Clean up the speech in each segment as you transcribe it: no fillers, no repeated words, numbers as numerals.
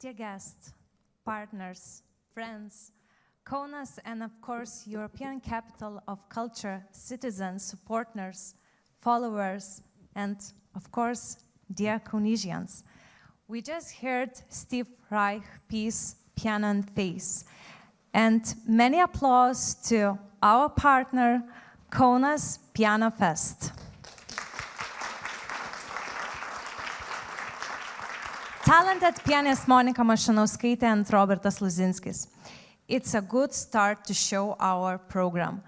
Dear guests, partners, friends, Kaunas and of course European capital of culture, citizens, supporters, followers, and of course dear Kaunasians. We just heard Steve Reich piece, Piano and Face, and many applause to our partner, Kaunas Piano Fest. Talented pianist Monika Mašanauskaitė and Robertas Luzinskis. It's a good start to show our program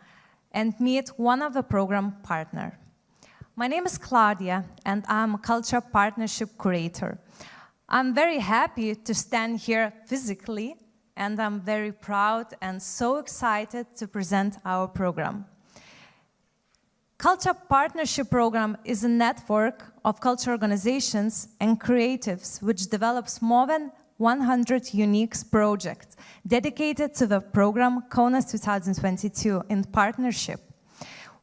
and meet one of the program partner. My name is Claudia and I'm a culture partnership curator. I'm very happy to stand here physically and I'm very proud and so excited to present our program. Culture Partnership Program is a network of culture organizations and creatives which develops more than 100 unique projects dedicated to the program Kaunas 2022 in partnership.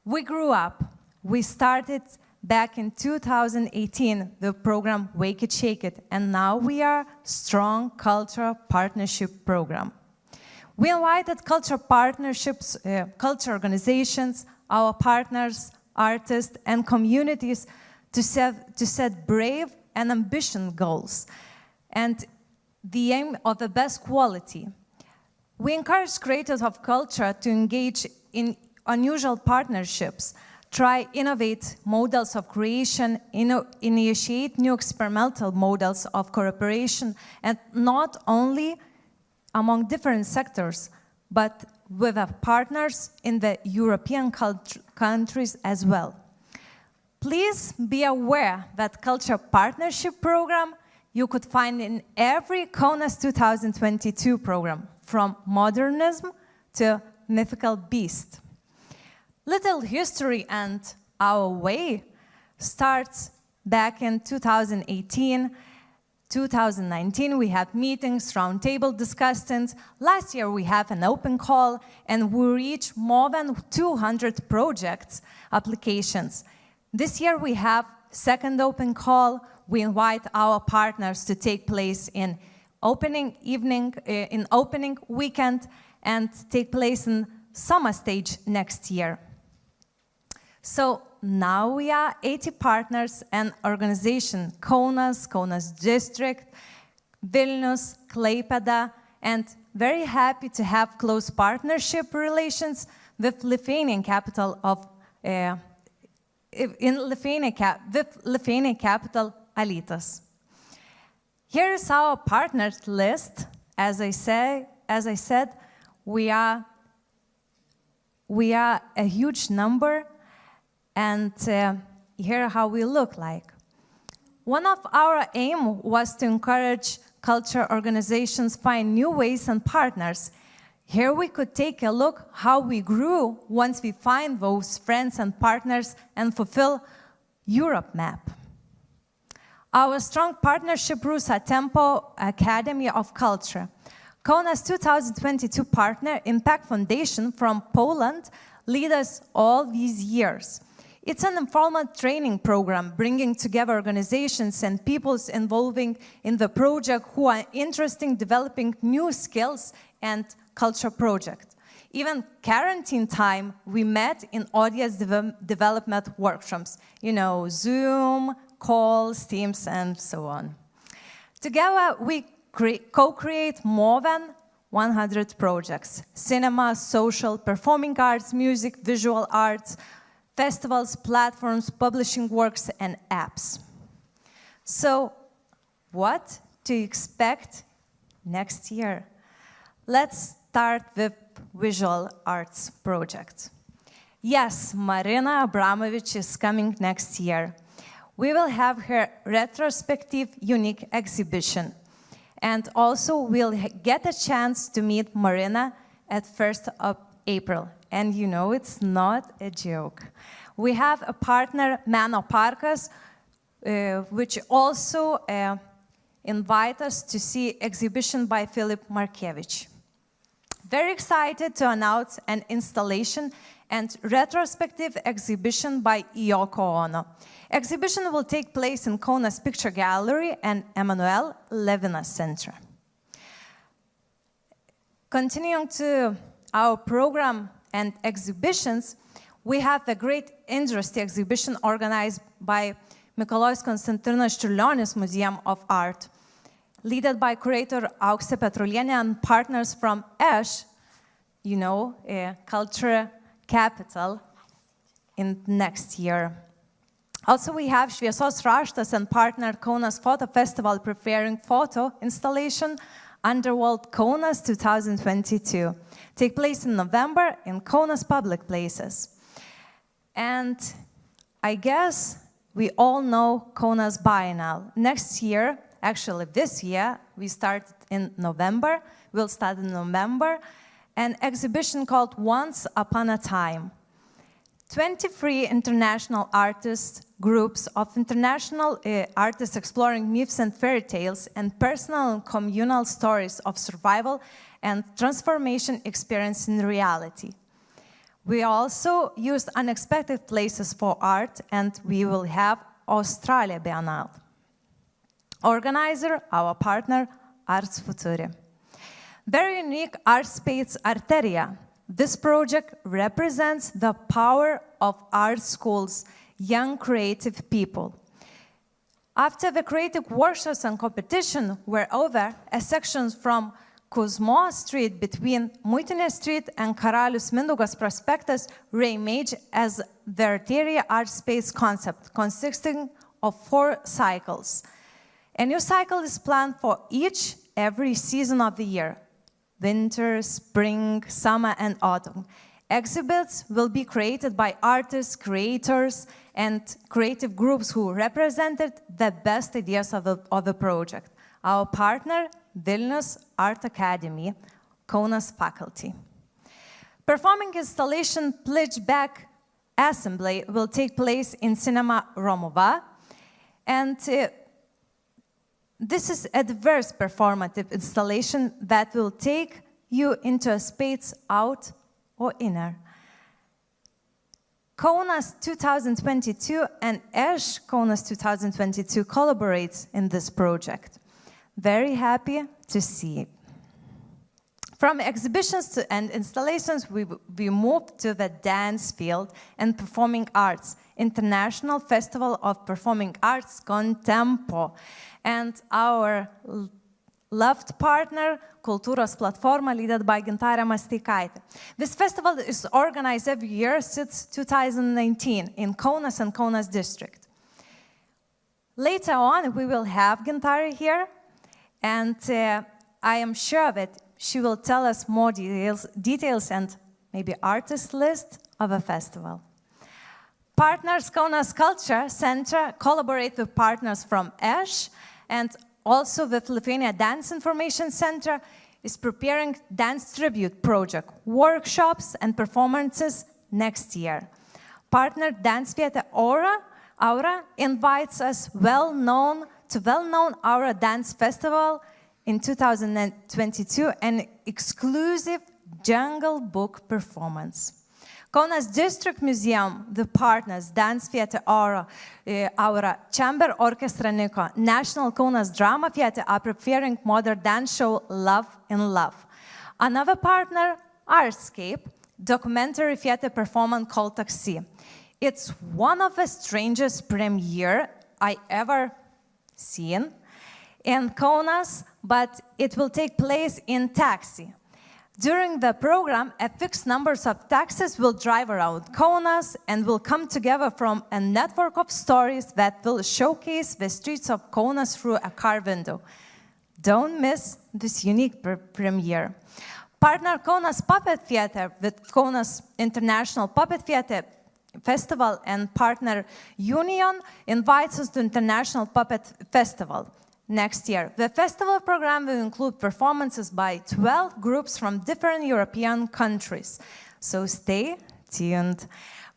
We grew up. We started back in 2018 the program Wake It, Shake It, and now we are strong cultural partnership program. We invited culture partnerships, culture organizations, our partners, artists, and communities to set brave and ambitious goals and the aim of the best quality. We encourage creators of culture to engage in unusual partnerships, try innovate models of creation, initiate new experimental models of cooperation, and not only among different sectors, but with our partners in the European countries as well. Please be aware that Culture Partnership Program you could find in every Kaunas 2022 program, from modernism to mythical beast. Little history and our way starts back in 2018. 2019, we had meetings, roundtable discussions. Last year, we have an open call, and we reached more than 200 projects, applications. This year, we have second open call. We invite our partners to take place in opening evening, in opening weekend, and take place in summer stage next year. So now we are 80 partners and organization, Kaunas District, Vilnius, Klaipėda, and very happy to have close partnership relations with Lithuanian capital of, Lithuanian capital, Alytus. Here is our partners list. As I said, we are a huge number. And here how we look like. One of our aim was to encourage culture organizations find new ways and partners. Here we could take a look how we grew once we find those friends and partners and fulfill Europe map. Our strong partnership roots are Tempo Academy of Culture. Kaunas 2022 partner Impact Foundation from Poland lead us all these years. It's an informal training program bringing together organizations and peoples involving in the project who are interested in developing new skills and culture project. Even quarantine time, we met in audience development workshops, you know, Zoom, calls, Teams, and so on. Together, we co-create more than 100 projects: cinema, social, performing arts, music, visual arts, festivals, platforms, publishing works, and apps. So, what to expect next year? Let's start with visual arts project. Yes, Marina Abramovic is coming next year. We will have her retrospective unique exhibition. And also, we'll get a chance to meet Marina at 1st of April. And you know, it's not a joke. We have a partner, Meno Parkas, which also invite us to see exhibition by Filip Markiewicz. Very excited to announce an installation and retrospective exhibition by Yoko Ono. Exhibition will take place in Kaunas Picture Gallery and Emanuel Levinas Center. Continuing to our program and exhibitions, we have a great industry exhibition organized by Mikalojus Konstantinas Čiurlionis Museum of Art, led by curator Auksė Petrulienė and partners from ESH, you know, a culture capital in next year. Also, we have Šviesos Raštas and partner Kaunas Photo Festival preparing photo installation Underworld Kaunas 2022. Take place in November in Kaunas public places. And I guess we all know Kaunas Biennale. Next year, actually this year, we started in November. We'll start in November. An exhibition called Once Upon a Time. 23 international artists, groups of international artists exploring myths and fairy tales and personal and communal stories of survival and transformation experience in reality. We also used unexpected places for art, and we will have Australia Biennale. Organizer, our partner, Arts Futuri. Very unique art space Arteria. This project represents the power of art schools, young creative people. After the creative workshops and competition were over, a section from Kuzmo Street between Muitinė Street and Karalius Mindaugas Prospektas reimaged as the Arteria art space concept, consisting of 4 cycles. A new cycle is planned for every season of the year: winter, spring, summer, and autumn. Exhibits will be created by artists, creators, and creative groups who represented the best ideas of the project. Our partner, Vilnius Art Academy, Kaunas faculty. Performing installation Pledgeback Assembly will take place in Cinema Romuva, and this is a diverse performative installation that will take you into a space out or inner. Kaunas 2022 and ESH Kaunas 2022 collaborates in this project. Very happy to see it. From exhibitions and installations, we moved to the dance field and performing arts, International Festival of Performing Arts Contempo, and our loved partner, Kultūros Platforma, led by Gintarė Masteikaitė. This festival is organized every year since 2019 in Kaunas and Kaunas district. Later on, we will have Gintarė here, and I am sure that she will tell us more details and maybe artist list of a festival. Partners Kaunas Culture Center collaborate with partners from ESH, and also the Lithuania Dance Information Center is preparing dance tribute project, workshops and performances next year. Partner Dance Vieta Aura invites us well-known Aura Dance Festival in 2022, an exclusive Jungle Book performance. Kaunas District Museum, the partners, Dance Theatre Aura, Chamber Orchestra Niko, National Kaunas Drama Theatre are preparing modern dance show Love in Love. Another partner, Artscape, documentary theatre performance called Taxi. It's one of the strangest premiere I ever seen in Kaunas, but it will take place in taxi. During the program, a fixed number of taxis will drive around Kaunas and will come together from a network of stories that will showcase the streets of Kaunas through a car window. Don't miss this unique premiere. Partner Kaunas Puppet Theatre with Kaunas International Puppet Theatre Festival and partner Union invites us to International Puppet Festival next year. The festival program will include performances by 12 groups from different European countries. So stay tuned.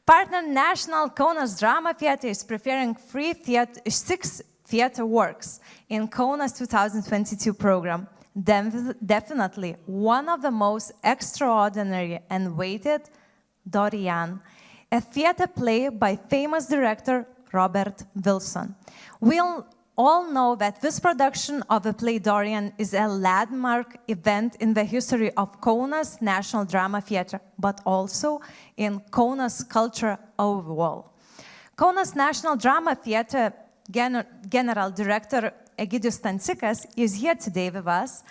Partner National Kaunas Drama Theatre is preparing 6 theatre works in Kaunas 2022 program. Definitely one of the most extraordinary and weighted, Dorian, a theatre play by famous director Robert Wilson. We'll all know that this production of the play Dorian is a landmark event in the history of Kaunas National Drama Theatre, but also in Kaunas culture overall. Kaunas National Drama Theatre General Director Egidijus Stancikas is here today with us,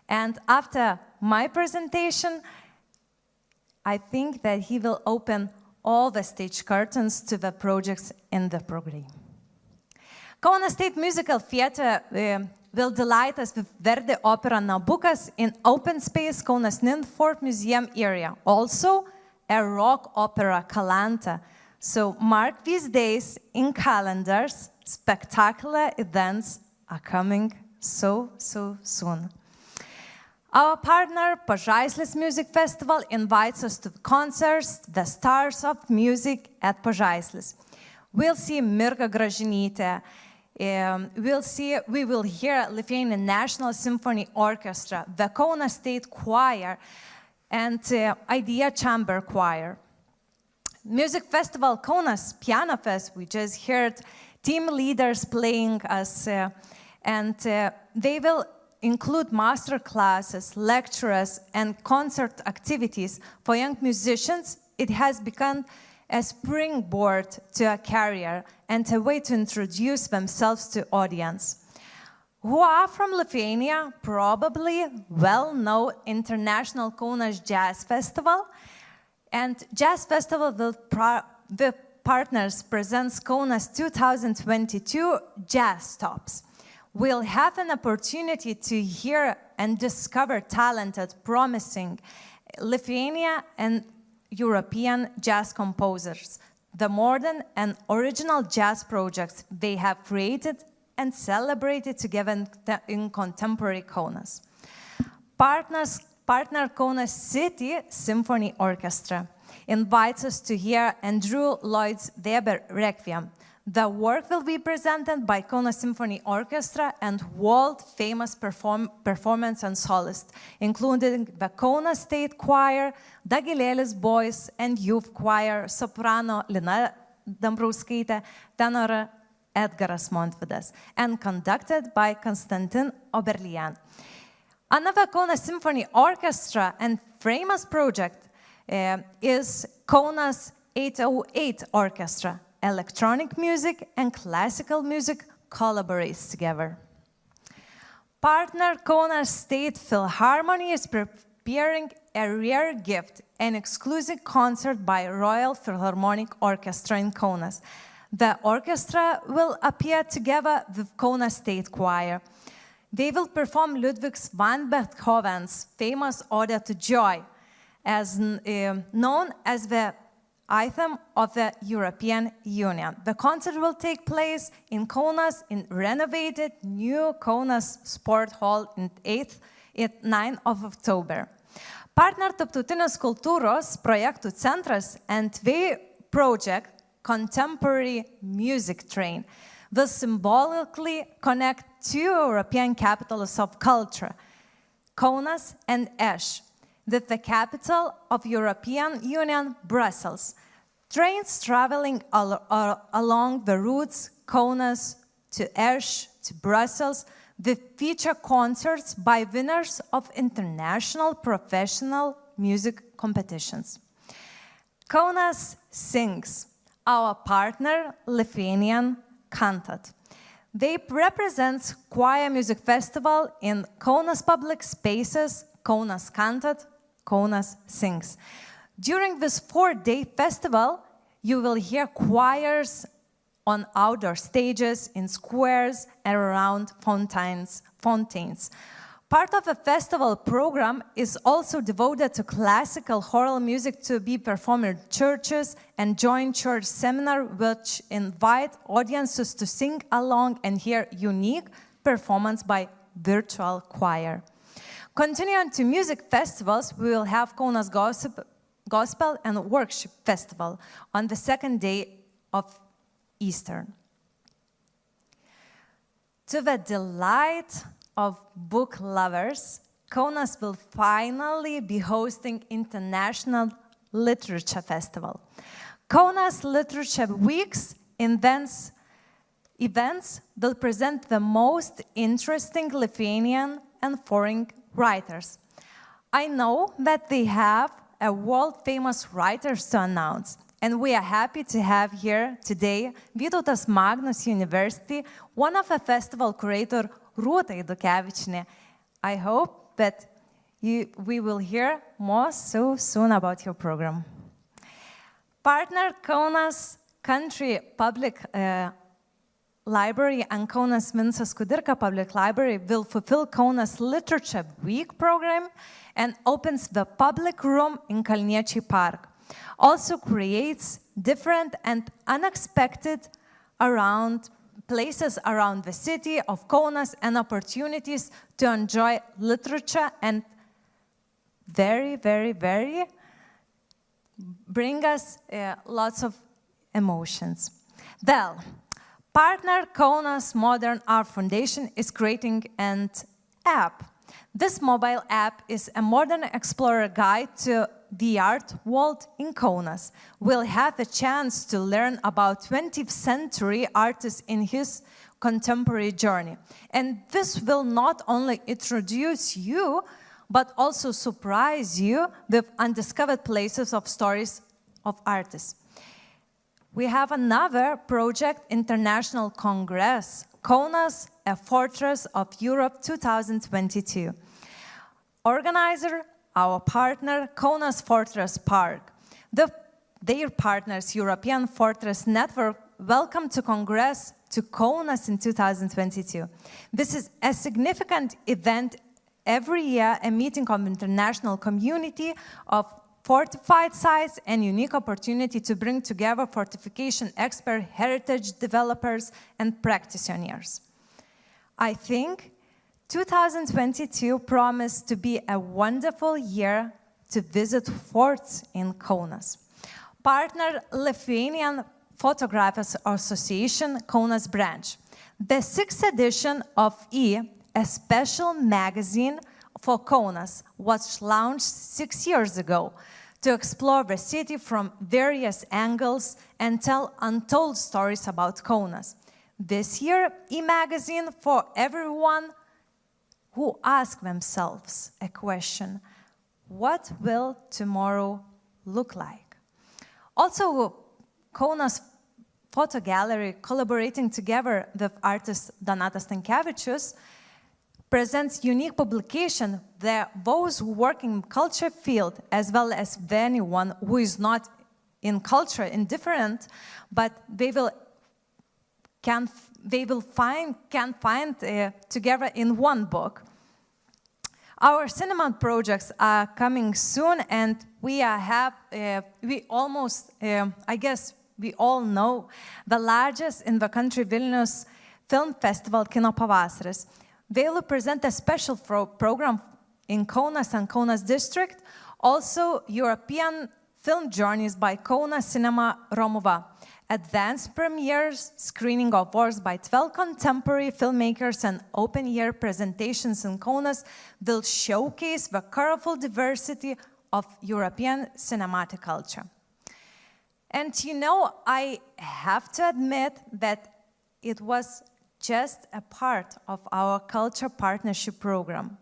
and after my presentation, I think that he will open all the stage curtains to the projects in the program. Kaunas State Musical Theatre will delight us with Verdi opera Nabucas in open space Kaunas Ninfort Museum area. Also, a rock opera Kalanta. So mark these days in calendars. Spectacular events are coming so soon. Our partner, Pažaislis Music Festival, invites us to concerts, the stars of music at Pažaislis. We'll see Mirga Gražinytė. We will hear Lithuanian National Symphony Orchestra, the Kaunas State Choir, and Idea Chamber Choir. Music Festival Kaunas Piano Fest, we just heard team leaders playing us, and they will include master classes, lectures, and concert activities for young musicians. It has become a springboard to a career and a way to introduce themselves to audience. Who are from Lithuania probably well know International Kaunas Jazz Festival, and Jazz Festival with partners presents Kaunas 2022 Jazz Stops. We'll have an opportunity to hear and discover talented, promising Lithuanian and European jazz composers, the modern and original jazz projects they have created and celebrated together in contemporary Kaunas. Partner Kaunas City Symphony Orchestra invites us to hear Andrew Lloyd Webber Requiem. The work will be presented by Kaunas Symphony Orchestra and world-famous performance and soloists, including the Kaunas State Choir, Dagilėlis Boys and Youth Choir, soprano Lina Dambrauskaitė, tenor Edgaras Montvidas, and conducted by Konstantin Oberlian. Another Kaunas Symphony Orchestra and famous project is Kaunas 808 Orchestra. Electronic music and classical music collaborates together. Partner Kaunas State Philharmony is preparing a rare gift, an exclusive concert by Royal Philharmonic Orchestra in Kaunas. The orchestra will appear together with Kaunas State Choir. They will perform Ludwig van Beethoven's famous Ode to Joy, as known as the anthem of the European Union. The concert will take place in Kaunas in renovated new Kaunas Sport Hall on 9th of October. Partner Tarptautinis Kultūros Partnerysčių Centras and their project Contemporary Music Train will symbolically connect two European capitals of culture, Kaunas and Esch, with the capital of European Union, Brussels. Trains traveling along the routes Kaunas to Esch to Brussels with feature concerts by winners of international professional music competitions. Kaunas Sings, our partner Lithuanian Kantat. They represent choir music festival in Kaunas public spaces, Kaunas Kantat, Kaunas Sings. During this 4-day festival, you will hear choirs on outdoor stages, in squares, and around fountains. Part of the festival program is also devoted to classical choral music to be performed in churches and joint church seminar, which invite audiences to sing along and hear unique performance by virtual choir. Continuing to music festivals, we will have Kaunas Gospel and Worship Festival on the 2nd day of Easter. To the delight of book lovers, Kaunas will finally be hosting International Literature Festival. Kaunas Literature Weeks events events will present the most interesting Lithuanian and foreign writers. I know that they have a world-famous writers to announce, and we are happy to have here today Vytautas Magnus University, one of the festival curator Rūta Eidukevičienė. I hope that we will hear more so soon about your program. Partner Kaunas Country Public Library and Kaunas Vincas Kudirka Public Library will fulfill Kaunas Literature Week program and opens the public room in Kalniečiai Park. Also creates different and unexpected places around the city of Kaunas and opportunities to enjoy literature and very bring us lots of emotions. Well, Partner Kaunas Modern Art Foundation is creating an app. This mobile app is a modern explorer guide to the art world in Kaunas. We'll have a chance to learn about 20th century artists in his contemporary journey. And this will not only introduce you, but also surprise you with undiscovered places of stories of artists. We have another project, International Congress, Kaunas, a Fortress of Europe 2022. Organizer, our partner, Kaunas Fortress Park. Their partners, European Fortress Network, welcome to Congress to Kaunas in 2022. This is a significant event every year, a meeting of international community of fortified sites and unique opportunity to bring together fortification experts, heritage developers, and practitioners. I think 2022 promised to be a wonderful year to visit forts in Kaunas. Partner Lithuanian Photographers Association Kaunas branch. The 6th edition of a special magazine for Kaunas was launched 6 years ago to explore the city from various angles and tell untold stories about Kaunas. This year, e-magazine for everyone who ask themselves a question: what will tomorrow look like? Also, Kaunas Photo Gallery, collaborating together with artist Donatas Stankevičius, presents unique publication that those who work in culture field, as well as anyone who is not in culture indifferent, but can find together in one book. Our cinema projects are coming soon, and I guess we all know, the largest in the country Vilnius Film Festival Kino Pavasaris. They will present a special program in Kaunas and Kaunas district, also European film journeys by Kaunas Cinema Romuva, advanced premieres, screening of works by 12 contemporary filmmakers, and open-air presentations in Kaunas will showcase the colorful diversity of European cinematic culture. And I have to admit that it was just a part of our Culture Partnership Program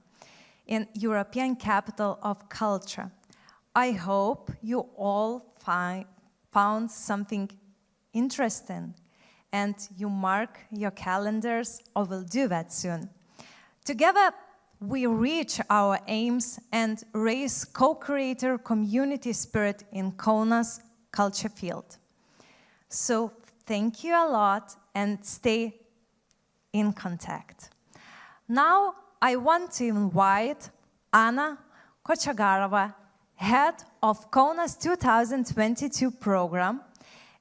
in European Capital of Culture. I hope you all found something interesting and you mark your calendars, or will do that soon. Together, we reach our aims and raise co-creator community spirit in Kaunas culture field. So thank you a lot and stay in contact. Now I want to invite Anna Kochagarova, head of Kaunas 2022 program,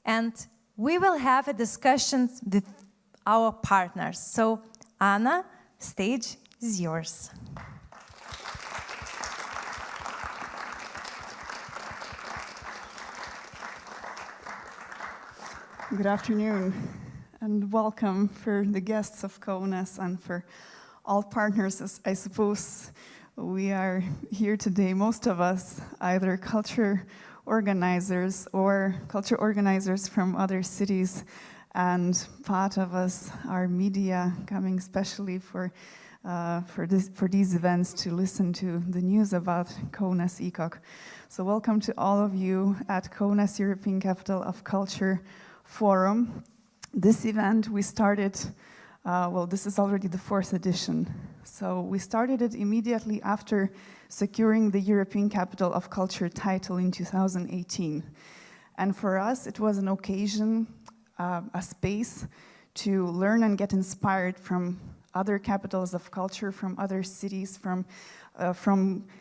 and we will have a discussion with our partners. So Anna, stage is yours. Good afternoon, and welcome for the guests of Kaunas and for all partners. I suppose we are here today, most of us, either culture organizers or culture organizers from other cities and part of us are media coming specially for these events to listen to the news about Kaunas ECOC. So welcome to all of you at Kaunas European Capital of Culture Forum. This event we started, this is already the 4th edition. So we started it immediately after securing the European Capital of Culture title in 2018. And for us, it was an occasion, a space to learn and get inspired from other capitals of culture, from other cities, from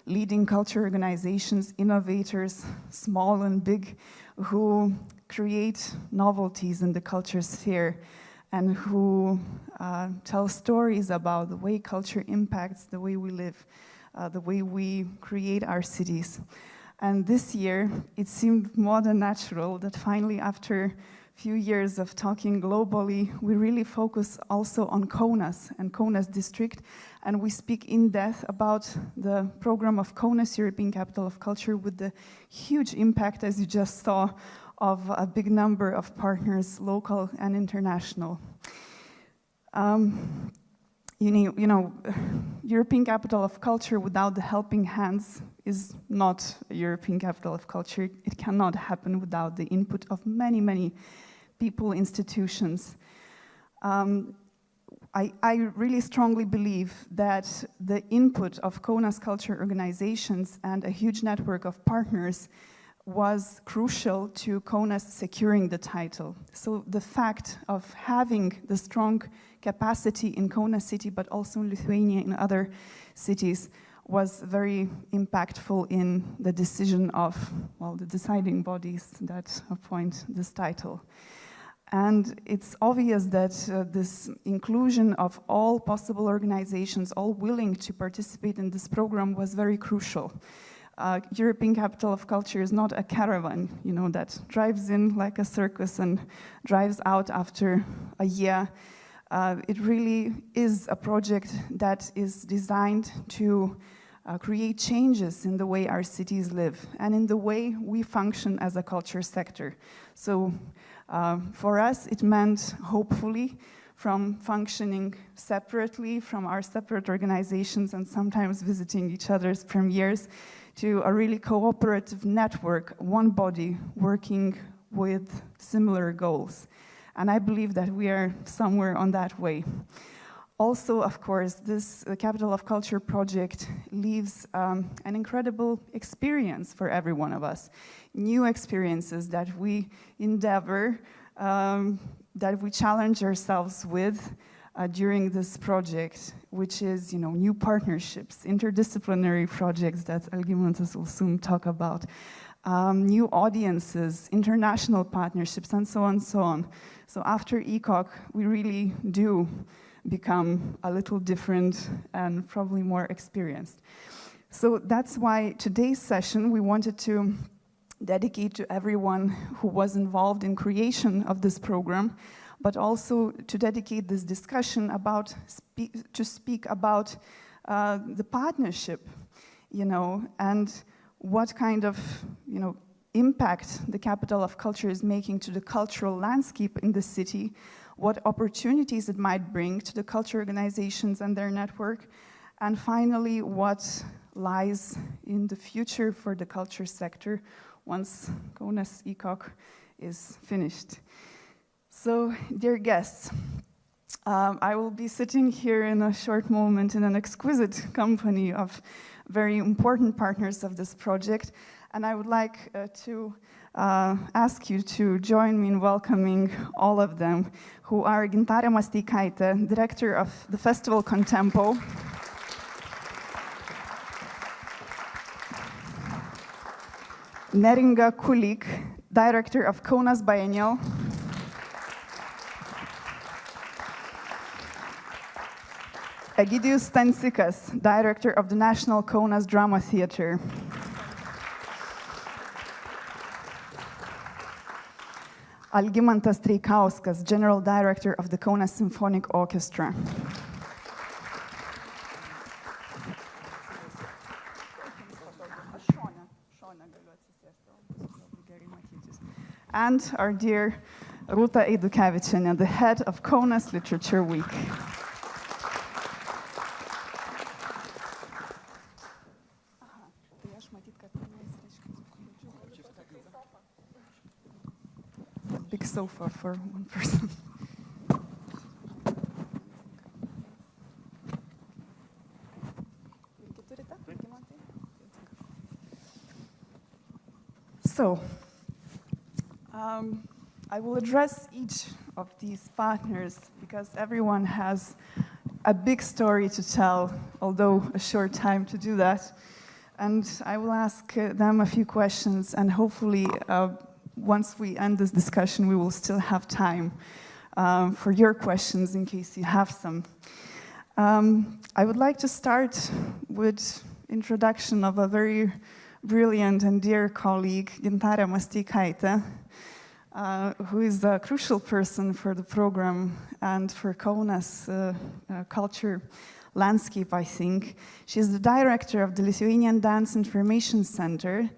leading culture organizations, innovators, small and big, who create novelties in the culture sphere and who tell stories about the way culture impacts the way we live, the way we create our cities. And this year, it seemed more than natural that finally, after a few years of talking globally, we really focus also on Kaunas and Kaunas district, and we speak in depth about the program of Kaunas European Capital of Culture with the huge impact, as you just saw, of a big number of partners, local and international. European Capital of Culture without the helping hands is not a European Capital of Culture. It cannot happen without the input of many, many people, institutions. I really strongly believe that the input of Kaunas culture organizations and a huge network of partners was crucial to Kaunas securing the title. So the fact of having the strong capacity in Kaunas city, but also in Lithuania and other cities, was very impactful in the decision of, the deciding bodies that appoint this title. And it's obvious that this inclusion of all possible organizations, all willing to participate in this program, was very crucial. European Capital of Culture is not a caravan, that drives in like a circus and drives out after a year. It really is a project that is designed to create changes in the way our cities live and in the way we function as a culture sector. So for us, it meant, hopefully, from functioning separately from our separate organizations and sometimes visiting each other's premieres, to a really cooperative network, one body working with similar goals. And I believe that we are somewhere on that way. Also, of course, this Capital of Culture project leaves an incredible experience for every one of us. New experiences that we endeavor, that we challenge ourselves with during this project, which is, new partnerships, interdisciplinary projects that Algimantas will soon talk about, new audiences, international partnerships, and so on, so on. So after ECOC, we really do become a little different and probably more experienced. So that's why today's session we wanted to dedicate to everyone who was involved in creation of this program, but also to dedicate this discussion to speak about the partnership, and what kind of, impact the Capital of Culture is making to the cultural landscape in the city, what opportunities it might bring to the culture organizations and their network, and finally, what lies in the future for the culture sector once Kaunas ECOC is finished. So, dear guests, I will be sitting here in a short moment in an exquisite company of very important partners of this project, and I would like to ask you to join me in welcoming all of them, who are Gintarė Masteikaitė, Director of the Festival Contempo, Neringa Kulik, Director of Kaunas Biennale, Egidijus Stancikas, Director of the National Kaunas Drama Theatre, Algimantas Treikauskas, General Director of the Kaunas Symphonic Orchestra. And our dear Rūta Eidukevičienė, the head of Kaunas Literature Week. Big sofa for one person. So, I will address each of these partners because everyone has a big story to tell, although a short time to do that. And I will ask them a few questions, and hopefully once we end this discussion, we will still have time for your questions in case you have some. I would like to start with introduction of a very brilliant and dear colleague, Gintarė Masteikaitė, who is a crucial person for the program and for Kaunas culture landscape, I think. She is the director of the Lithuanian Dance Information Center.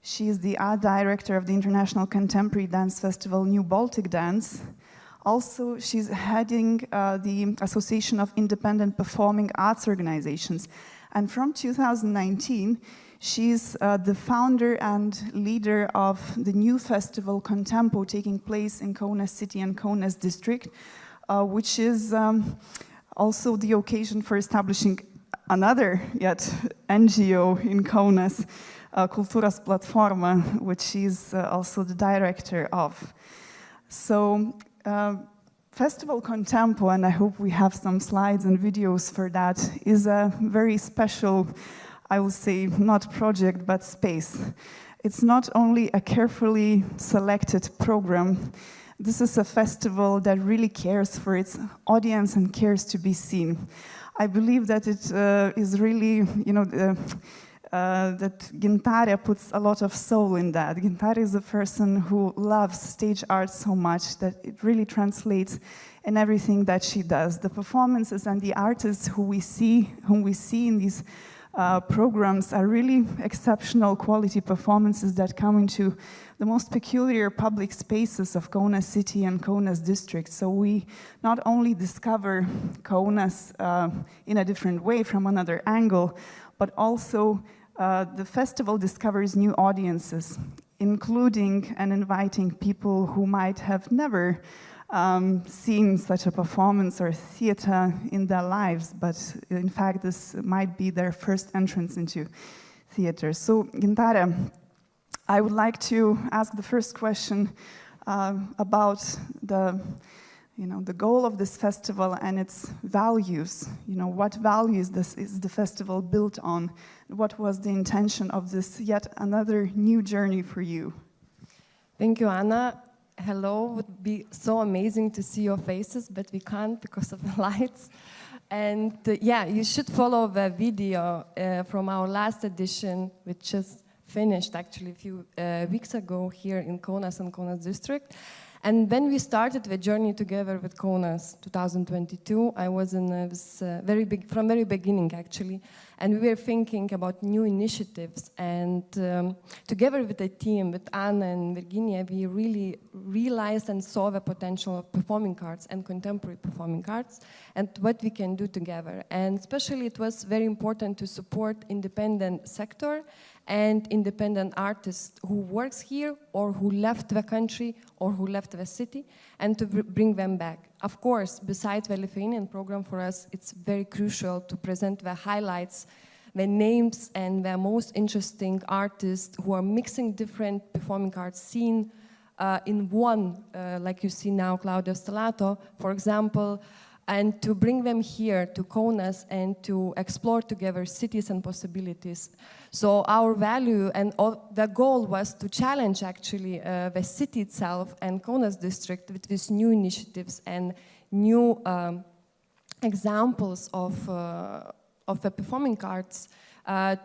She is the art director of the International Contemporary Dance Festival New Baltic Dance. Also, she's heading the Association of Independent Performing Arts Organizations. And from 2019, she's the founder and leader of the new festival Contempo taking place in Kaunas City and Kaunas District, which is also the occasion for establishing another yet NGO in Kaunas, Kultūros Platforma, which she's also the director of. So, Festival Contempo, and I hope we have some slides and videos for that, is a very special, I will say, not project, but space. It's not only a carefully selected program. This is a festival that really cares for its audience and cares to be seen. I believe that it is really, that Gintarė puts a lot of soul in that. Gintarė is a person who loves stage art so much that it really translates in everything that she does. The performances and the artists whom we see in these programs are really exceptional quality performances that come into the most peculiar public spaces of Kaunas City and Kaunas District. So we not only discover Kaunas in a different way from another angle, but also the festival discovers new audiences, including and inviting people who might have never seen such a performance or theater in their lives, but in fact this might be their first entrance into theater. So Gintarė, I would like to ask the first question about the goal of this festival and its values. What values is the festival built on? What was the intention of this yet another new journey for you? Thank you, Anna. Hello, would be so amazing to see your faces, but we can't because of the lights. And yeah, you should follow the video from our last edition, which just finished actually a few weeks ago here in Kaunas and Kaunas District. And when we started the journey together with Kaunas 2022, I was in this from very beginning actually, and we were thinking about new initiatives. And together with the team, with Anna and Virginia, we really realized and saw the potential of performing arts and contemporary performing arts and what we can do together. And especially it was very important to support independent sector and independent artists who works here or who left the country or who left the city, and to bring them back. Of course, besides the Lithuanian program, for us it's very crucial to present the highlights, the names and the most interesting artists who are mixing different performing arts scene in one, like you see now, Claudio Stellato, for example, and to bring them here to Kaunas and to explore together cities and possibilities. So our value and the goal was to challenge actually the city itself and Kaunas district with these new initiatives and new examples of the performing arts,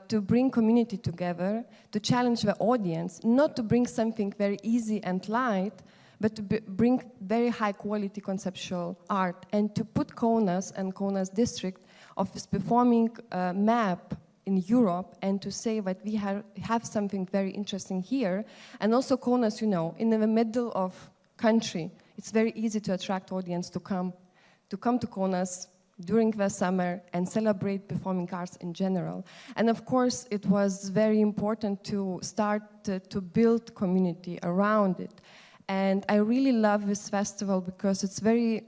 to bring community together, to challenge the audience, not to bring something very easy and light, but to bring very high quality conceptual art and to put Kaunas and Kaunas district of this performing map in Europe and to say that we have something very interesting here. And also Kaunas, in the middle of country, it's very easy to attract audience to come to Kaunas during the summer and celebrate performing arts in general. And of course, it was very important to start to build community around it. And I really love this festival because it's very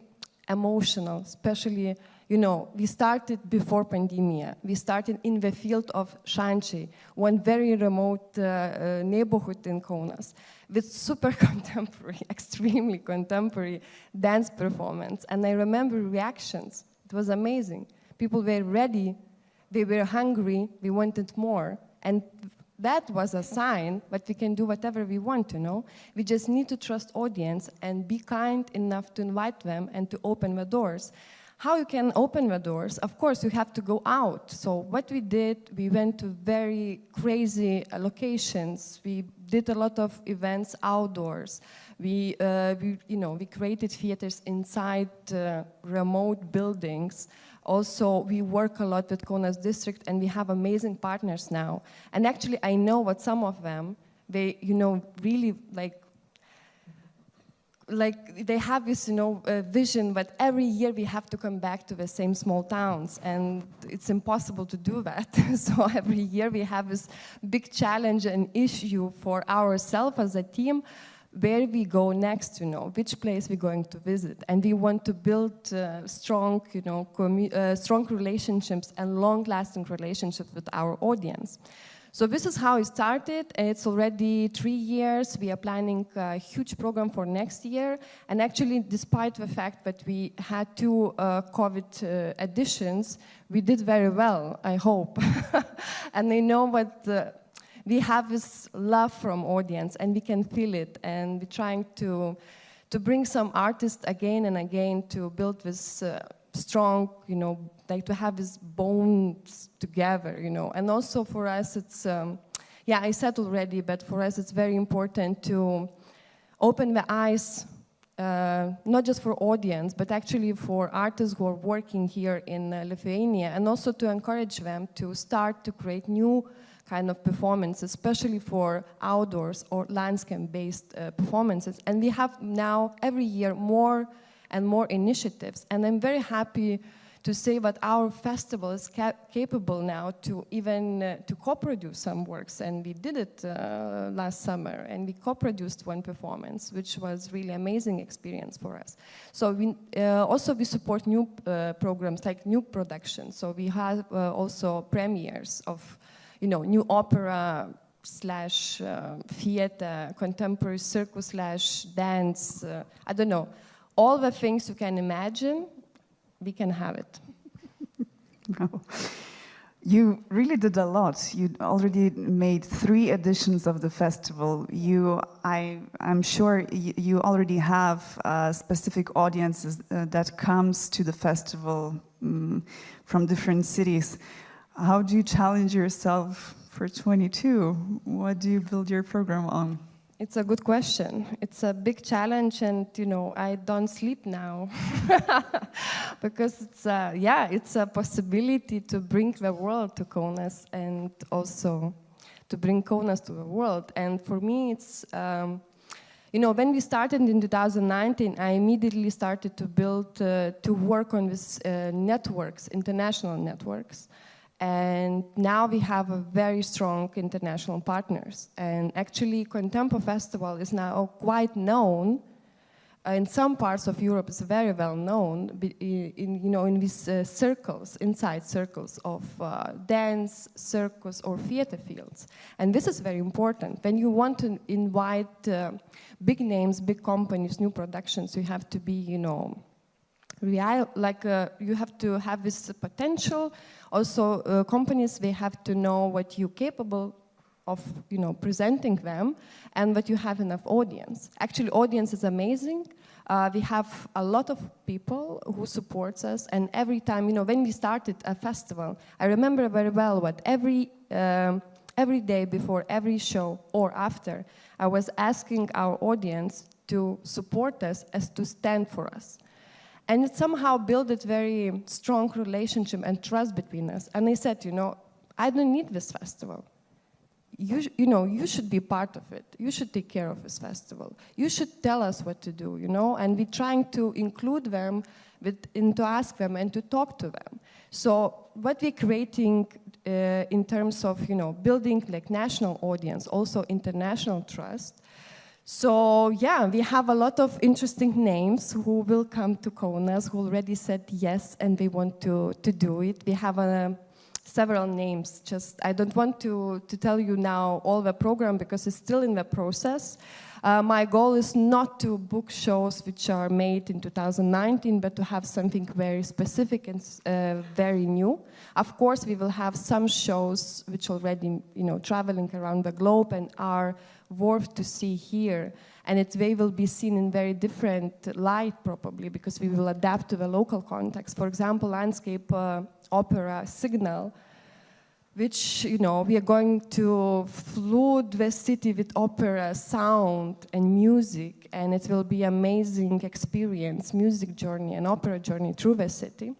emotional, especially, you know, we started before pandemia. We started in the field of Šančiai, one very remote neighborhood in Kaunas, with super contemporary, extremely contemporary dance performance. And I remember reactions. It was amazing. People were ready, they were hungry, we wanted more. And that was a sign that we can do whatever we want, you know. We just need to trust audience and be kind enough to invite them and to open the doors. How you can open the doors? Of course, you have to go out. So what we did, we went to very crazy locations. We did a lot of events outdoors. We created theaters inside remote buildings. Also, we work a lot with Kaunas district, and we have amazing partners now. And actually, I know what some of them, they, you know, really like they have this, you know, vision that every year we have to come back to the same small towns, and it's impossible to do that. So every year we have this big challenge and issue for ourselves as a team, where we go next, you know, which place we're going to visit. And we want to build strong, you know, strong relationships and long-lasting relationships with our audience. So this is how it started, and it's already 3 years. We are planning a huge program for next year. And actually, despite the fact that we had 2 COVID editions, we did very well, I hope. And I know that we have this love from audience, and we can feel it. And we're trying to bring some artists again and again to build this strong, you know, like to have these bones together, you know. And also for us, it's, yeah, I said already, but for us it's very important to open the eyes, not just for audience, but actually for artists who are working here in Lithuania, and also to encourage them to start to create new kind of performances, especially for outdoors or landscape-based performances. And we have now every year more and more initiatives. And I'm very happy to say that our festival is capable now to even to co-produce some works, and we did it last summer, and we co-produced one performance, which was really amazing experience for us. So we also we support new programs like new productions. So we have also premieres of, you know, new opera slash theater, contemporary circus slash dance. I don't know, all the things you can imagine. We can have it. No. You really did a lot. You already made 3 editions of the festival. I'm sure you already have specific audiences that comes to the festival from different cities. How do you challenge yourself for 22? What do you build your program on? It's a good question. It's a big challenge, and you know, I don't sleep now because it's it's a possibility to bring the world to Kaunas and also to bring Kaunas to the world. And for me, it's you know, when we started in 2019, I immediately started to build to work on this networks, international networks. And now we have a very strong international partners. And actually, Contempo Festival is now quite known. In some parts of Europe, it's very well known. In these circles, inside circles of dance, circus, or theater fields. And this is very important. When you want to invite big names, big companies, new productions, you have to be, you know, you have to have this potential. Also, companies, they have to know what you're capable of, you know, presenting them, and that you have enough audience. Actually, audience is amazing. We have a lot of people who supports us, and every time, you know, when we started a festival, I remember very well what every day before every show or after, I was asking our audience to support us as to stand for us. And it somehow built a very strong relationship and trust between us. And I said, you know, I don't need this festival. you should be part of it. You should take care of this festival. You should tell us what to do, and we're trying to include them and to ask them and to talk to them. So what we're creating in terms of, building like national audience, also international trust. So yeah, we have a lot of interesting names who will come to Kaunas, who already said yes and they want to do it. We have several names. Just I don't want to tell you now all the program because it's still in the process. My goal is not to book shows which are made in 2019, but to have something very specific and very new. Of course, we will have some shows which already, traveling around the globe and are worth to see here. And they will be seen in very different light, probably, because we will adapt to the local context. For example, landscape opera Signal, which, we are going to flood the city with opera, sound, and music, and it will be amazing experience, music journey and opera journey through the city.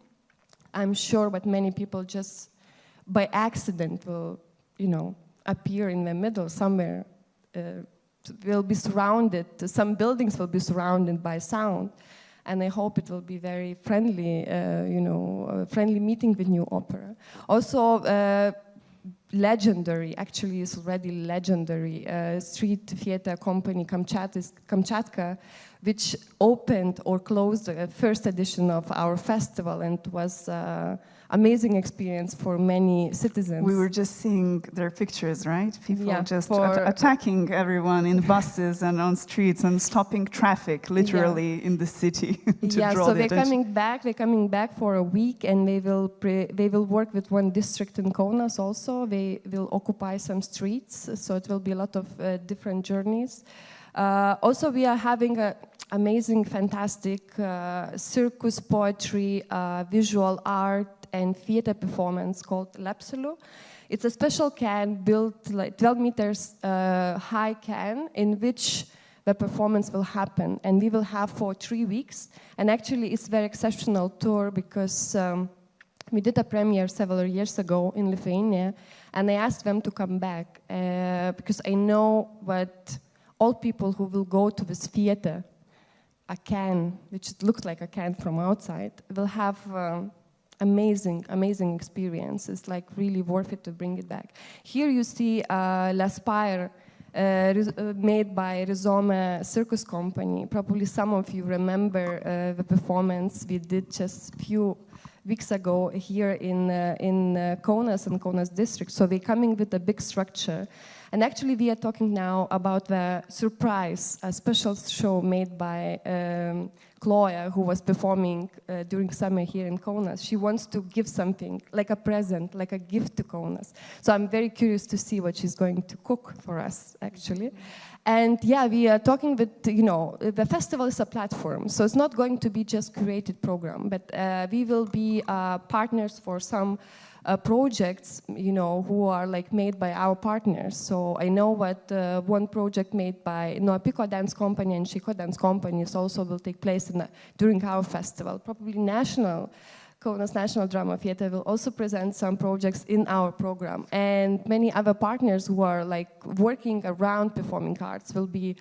I'm sure that many people just by accident will, appear in the middle somewhere, will be surrounded, some buildings will be surrounded by sound. And I hope it will be very friendly, friendly meeting with new opera. Also, legendary, actually is already legendary, street theater company Kamchatka, which opened or closed the first edition of our festival, and was amazing experience for many citizens. We were just seeing their pictures, right? People just attacking everyone in buses and on streets and stopping traffic, literally, in the city to draw so the attention. they're coming back for a week, and they will work with one district in Kaunas also. They will occupy some streets, so it will be a lot of different journeys. Also, we are having an amazing, fantastic circus, poetry, visual art, and theater performance called Lapsulu. It's a special can built like 12 meters high can in which the performance will happen, and we will have for 3 weeks. And actually, it's a very exceptional tour because we did a premiere several years ago in Lithuania, and I asked them to come back because I know that all people who will go to this theater, a can, which looks like a can from outside, will have amazing experience. It's like really worth it to bring it back. Here you see L'Aspire, made by Rizome Circus Company. Probably some of you remember the performance we did just a few weeks ago here in Kaunas and Kaunas district. So we're coming with a big structure. And actually we are talking now about the surprise, a special show made by Chloe, who was performing during summer here in Kaunas. She wants to give something, like a present, like a gift to Kaunas. So I'm very curious to see what she's going to cook for us, actually. And yeah, we are talking with, the festival is a platform, so it's not going to be just curated program, but we will be partners for some projects, who are like made by our partners. So I know what one project made by Noapiko Dance Company and Shiko Dance Companies also will take place during our festival. Probably Kaunas National Drama Theatre will also present some projects in our program. And many other partners who are like working around performing arts will be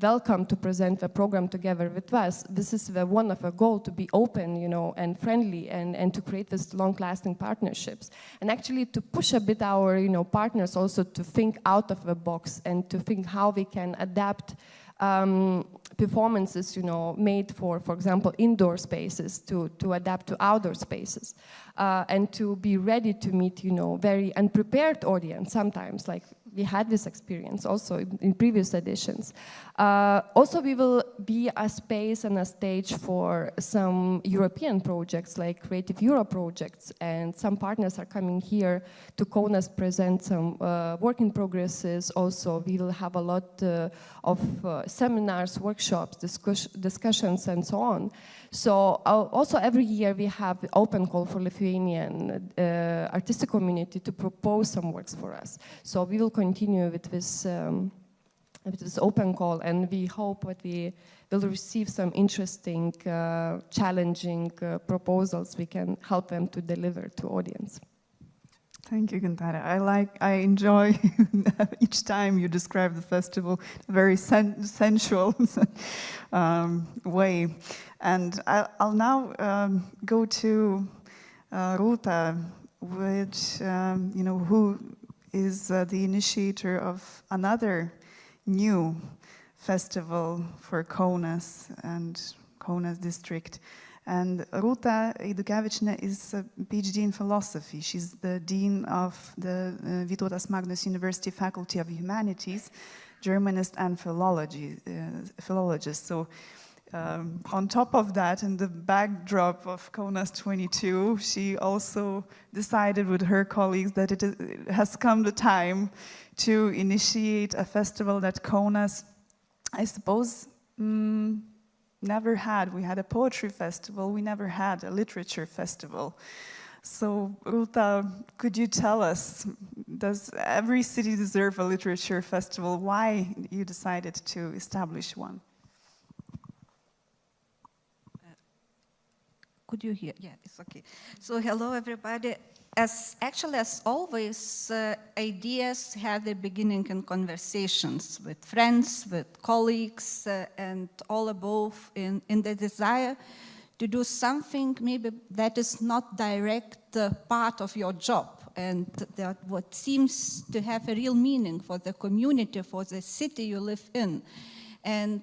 welcome to present the program together with us. This is one of our goal, to be open, and friendly, and to create this long-lasting partnerships. And actually to push a bit our, partners also to think out of the box and to think how we can adapt performances, made for example, indoor spaces to adapt to outdoor spaces, and to be ready to meet, very unprepared audience sometimes, like we had this experience also in previous editions. Also, we will be a space and a stage for some European projects, like Creative Europe projects, and some partners are coming here to Kaunas present some work in progresses. Also, we will have a lot of seminars, workshops, discussions, and so on. So also every year we have the open call for Lithuanian artistic community to propose some works for us. So we will continue with this open call, and we hope that we will receive some interesting, challenging proposals we can help them to deliver to audience. Thank you, Gintare. I enjoy each time you describe the festival in a very sensual way. And I'll now go to Ruta, which, who is the initiator of another new festival for Kaunas and Kaunas district. And Ruta Eidukevičienė is a PhD in philosophy. She's the dean of the Vytautas Magnus University Faculty of Humanities, Germanist and philologist. So on top of that, in the backdrop of Kaunas 22, she also decided with her colleagues that it has come the time to initiate a festival that Kaunas, I suppose, never had. We had a poetry festival, we never had a literature festival. So, Ruta, could you tell us, does every city deserve a literature festival? Why you decided to establish one? Could you hear? Yeah, it's okay. So, hello everybody. As always, ideas have their beginning in conversations with friends, with colleagues, and all above in the desire to do something maybe that is not direct part of your job, and that what seems to have a real meaning for the community, for the city you live in. And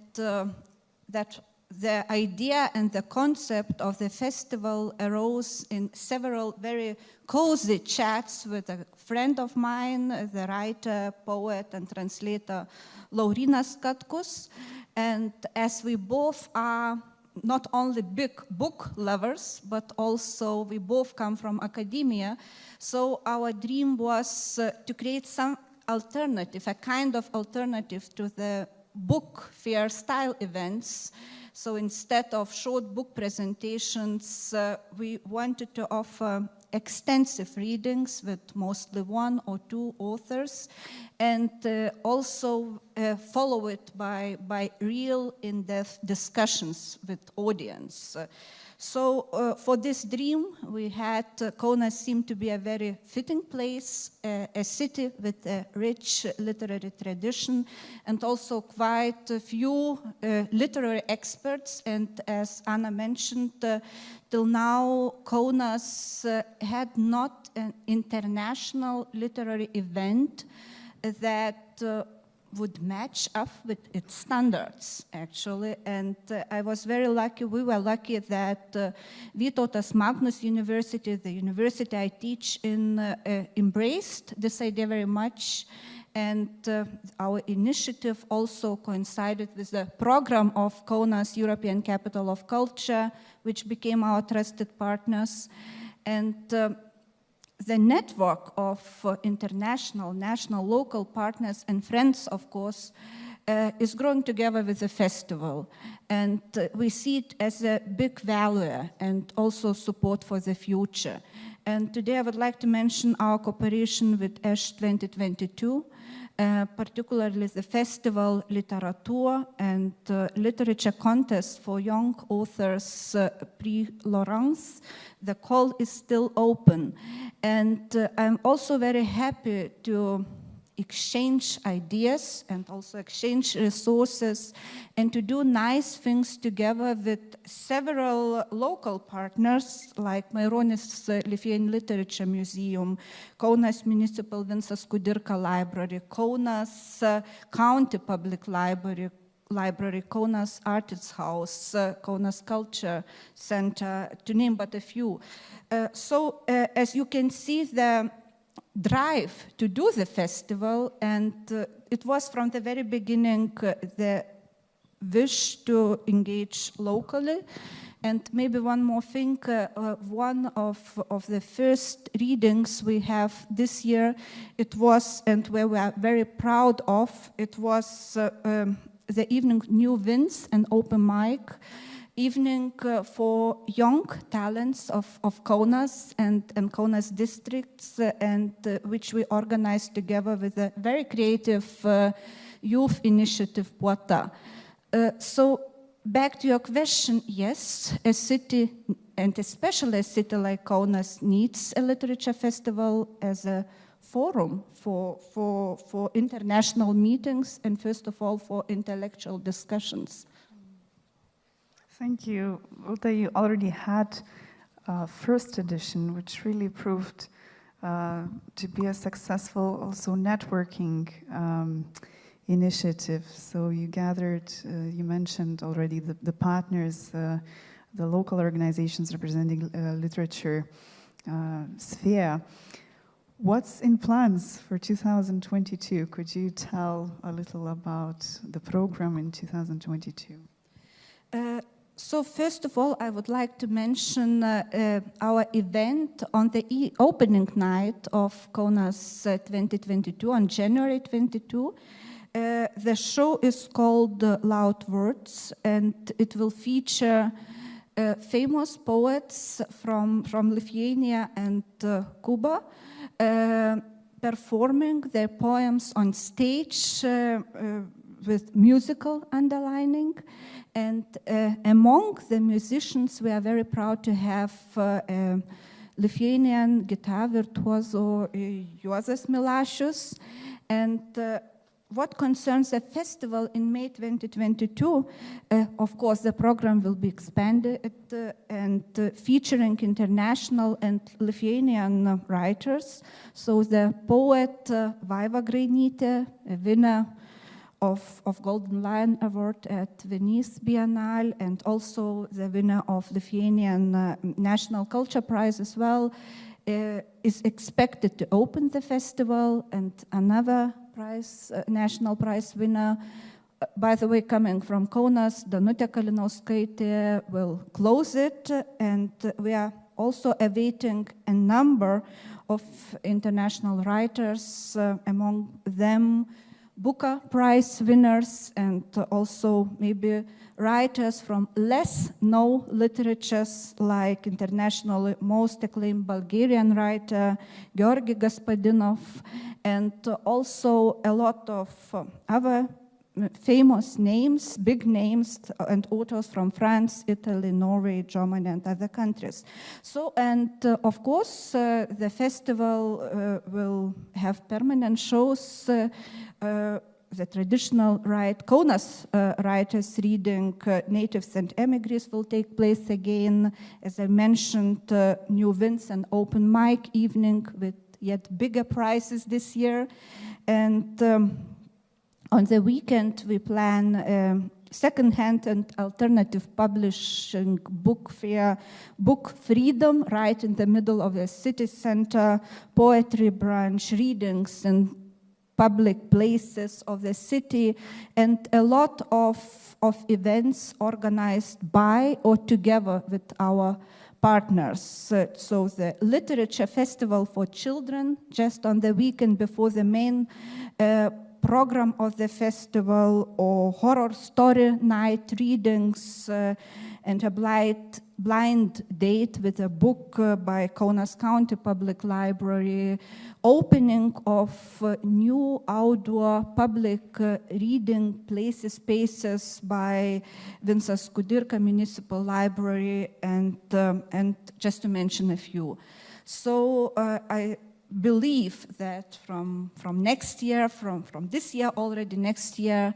that the idea and the concept of the festival arose in several very cozy chats with a friend of mine, the writer, poet, and translator Laurynas Katkus. And as we both are not only big book lovers, but also we both come from academia, so our dream was to create some alternative, a kind of alternative to the book fair style events. So instead of short book presentations, we wanted to offer extensive readings with mostly one or two authors, and also follow it by real in-depth discussions with audience. So for this dream, we had Kaunas seemed to be a very fitting place, a city with a rich literary tradition, and also quite a few literary experts. And as Anna mentioned, till now, Kaunas had not an international literary event that would match up with its standards, actually. And I was very lucky, we were lucky that Vytautas Magnus University, the university I teach in, embraced this idea very much. And our initiative also coincided with the program of Kaunas European Capital of Culture, which became our trusted partners. And the network of international, national, local partners and friends, of course, is growing together with the festival. And we see it as a big value and also support for the future. And today I would like to mention our cooperation with ESH 2022, particularly the festival Literature and literature contest for young authors, Prix Laurence. The call is still open. And I'm also very happy to exchange ideas and also exchange resources and to do nice things together with several local partners like Maironis Lithuanian Literature Museum, Kaunas Municipal Vincas Kudirka Library, Kaunas County Public Library, Kaunas Artists House, Kaunas Culture Center, to name but a few. So as you can see, the drive to do the festival, and it was from the very beginning the wish to engage locally. And maybe one more thing, one of the first readings we have this year, it was, and where we are very proud of, it was the evening New Winds, an open mic evening for young talents of Kaunas and Kaunas districts, and which we organized together with a very creative youth initiative, Būti. So back to your question, yes, a city, and especially a city like Kaunas, needs a literature festival as a forum for international meetings and, first of all, for intellectual discussions. Thank you. Uta, you already had first edition, which really proved to be a successful also networking initiative. So you gathered, you mentioned already the partners, the local organizations representing literature sphere. What's in plans for 2022? Could you tell a little about the program in 2022? So first of all, I would like to mention our event on the opening night of Kaunas 2022 on January 22. The show is called Loud Words, and it will feature famous poets from Lithuania and Cuba performing their poems on stage with musical underlining. And among the musicians, we are very proud to have Lithuanian guitar virtuoso Juozas Milašius. And what concerns the festival in May 2022, of course, the program will be expanded and featuring international and Lithuanian writers. So the poet Vaiva Grainytė, a winner of Golden Lion Award at Venice Biennale, and also the winner of Lithuanian National Culture Prize as well, is expected to open the festival, and another prize, national prize winner, by the way, coming from Kaunas, Danutė Kalinauskaitė, will close it, and we are also awaiting a number of international writers, among them Booker Prize winners, and also maybe writers from less known literatures, like internationally most acclaimed Bulgarian writer Georgi Gaspadinov, and also a lot of other famous names, big names, and authors from France, Italy, Norway, Germany, and other countries. So, and of course, the festival will have permanent shows. The traditional Kaunas writers reading Natives and Emigres will take place again. As I mentioned, new Vince and open mic evening with yet bigger prizes this year. And on the weekend, we plan second-hand and alternative publishing book fair, Book Freedom, right in the middle of the city center, poetry brunch, readings in public places of the city, and a lot of events organized by or together with our partners. So the Literature Festival for Children, just on the weekend before the main program of the festival, or horror story night readings, and a blind date with a book by Kaunas County Public Library, opening of new outdoor public reading places, spaces by Vincas Kudirka Municipal Library, and just to mention a few. So I believe that from next year, from this year already, next year,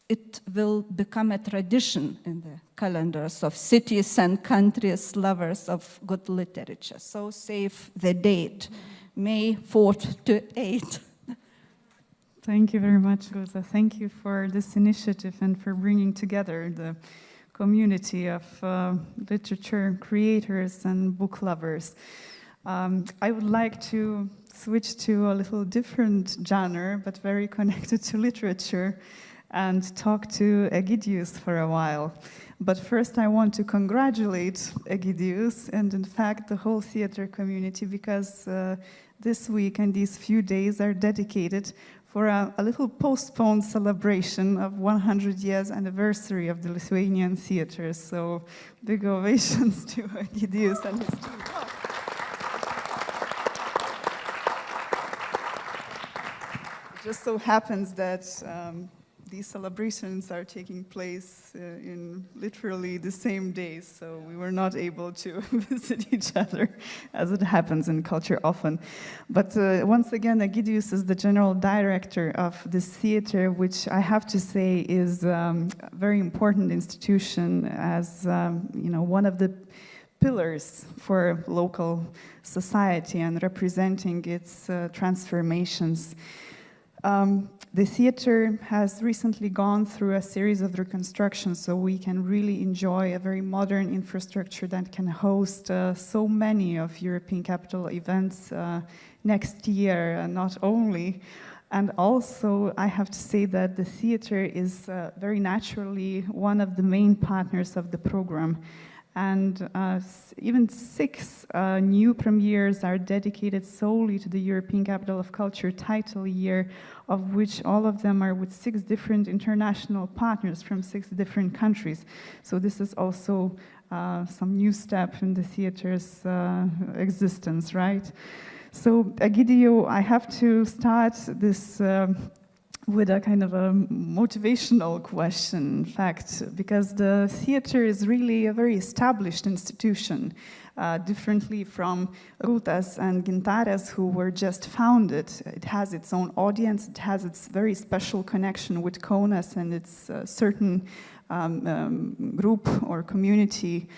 it will become a tradition in the calendars of cities and countries lovers of good literature. So save the date, May 4th to 8th. Thank you very much, Rosa. Thank you for this initiative and for bringing together the community of literature creators and book lovers. I would like to switch to a little different genre, but very connected to literature, and talk to Egidius for a while. But first I want to congratulate Egidius and in fact the whole theater community, because this week and these few days are dedicated for a little postponed celebration of 100 years anniversary of the Lithuanian theater. So big ovations to Egidius and his team. It just so happens that these celebrations are taking place in literally the same days, so we were not able to visit each other, as it happens in culture often. But once again, Egidius is the general director of this theater, which I have to say is a very important institution as one of the pillars for local society and representing its transformations. The theater has recently gone through a series of reconstructions, so we can really enjoy a very modern infrastructure that can host so many of European capital events next year, not only. And also, I have to say that the theater is very naturally one of the main partners of the program. And even 6 new premieres are dedicated solely to the European Capital of Culture title year, of which all of them are with 6 different international partners from 6 different countries. So this is also some new step in the theater's existence, right? So Egidio, I have to start this with a kind of a motivational question, in fact, because the theater is really a very established institution, differently from Rutas and Gintares, who were just founded. It has its own audience, it has its very special connection with Kaunas and its certain group or community.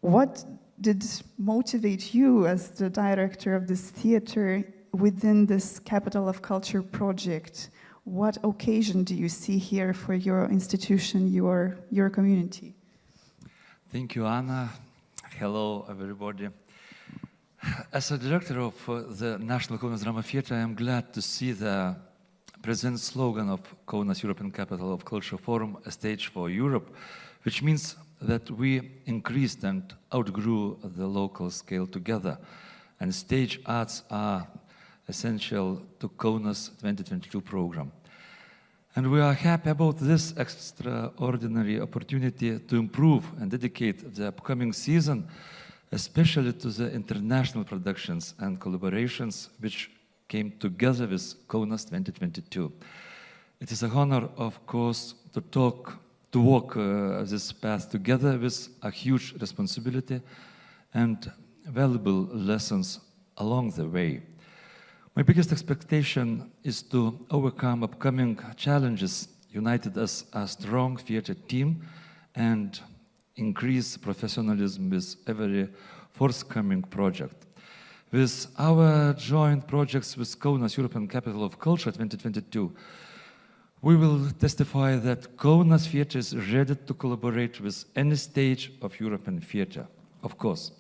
What did motivate you as the director of this theater within this Capital of Culture project? What occasion do you see here for your institution, your community? Thank you, Anna. Hello, everybody. As a director of the National Kaunas Drama Theatre, I am glad to see the present slogan of Kaunas European Capital of Culture Forum, a stage for Europe, which means that we increased and outgrew the local scale together, and stage arts are essential to Kaunas 2022 program. And we are happy about this extraordinary opportunity to improve and dedicate the upcoming season, especially to the international productions and collaborations which came together with Kaunas 2022. It is an honor, of course, to walk this path together with a huge responsibility and valuable lessons along the way. My biggest expectation is to overcome upcoming challenges united as a strong theater team and increase professionalism with every forthcoming project. With our joint projects with Kaunas European Capital of Culture 2022, we will testify that Kaunas Theatre is ready to collaborate with any stage of European theatre. Of course,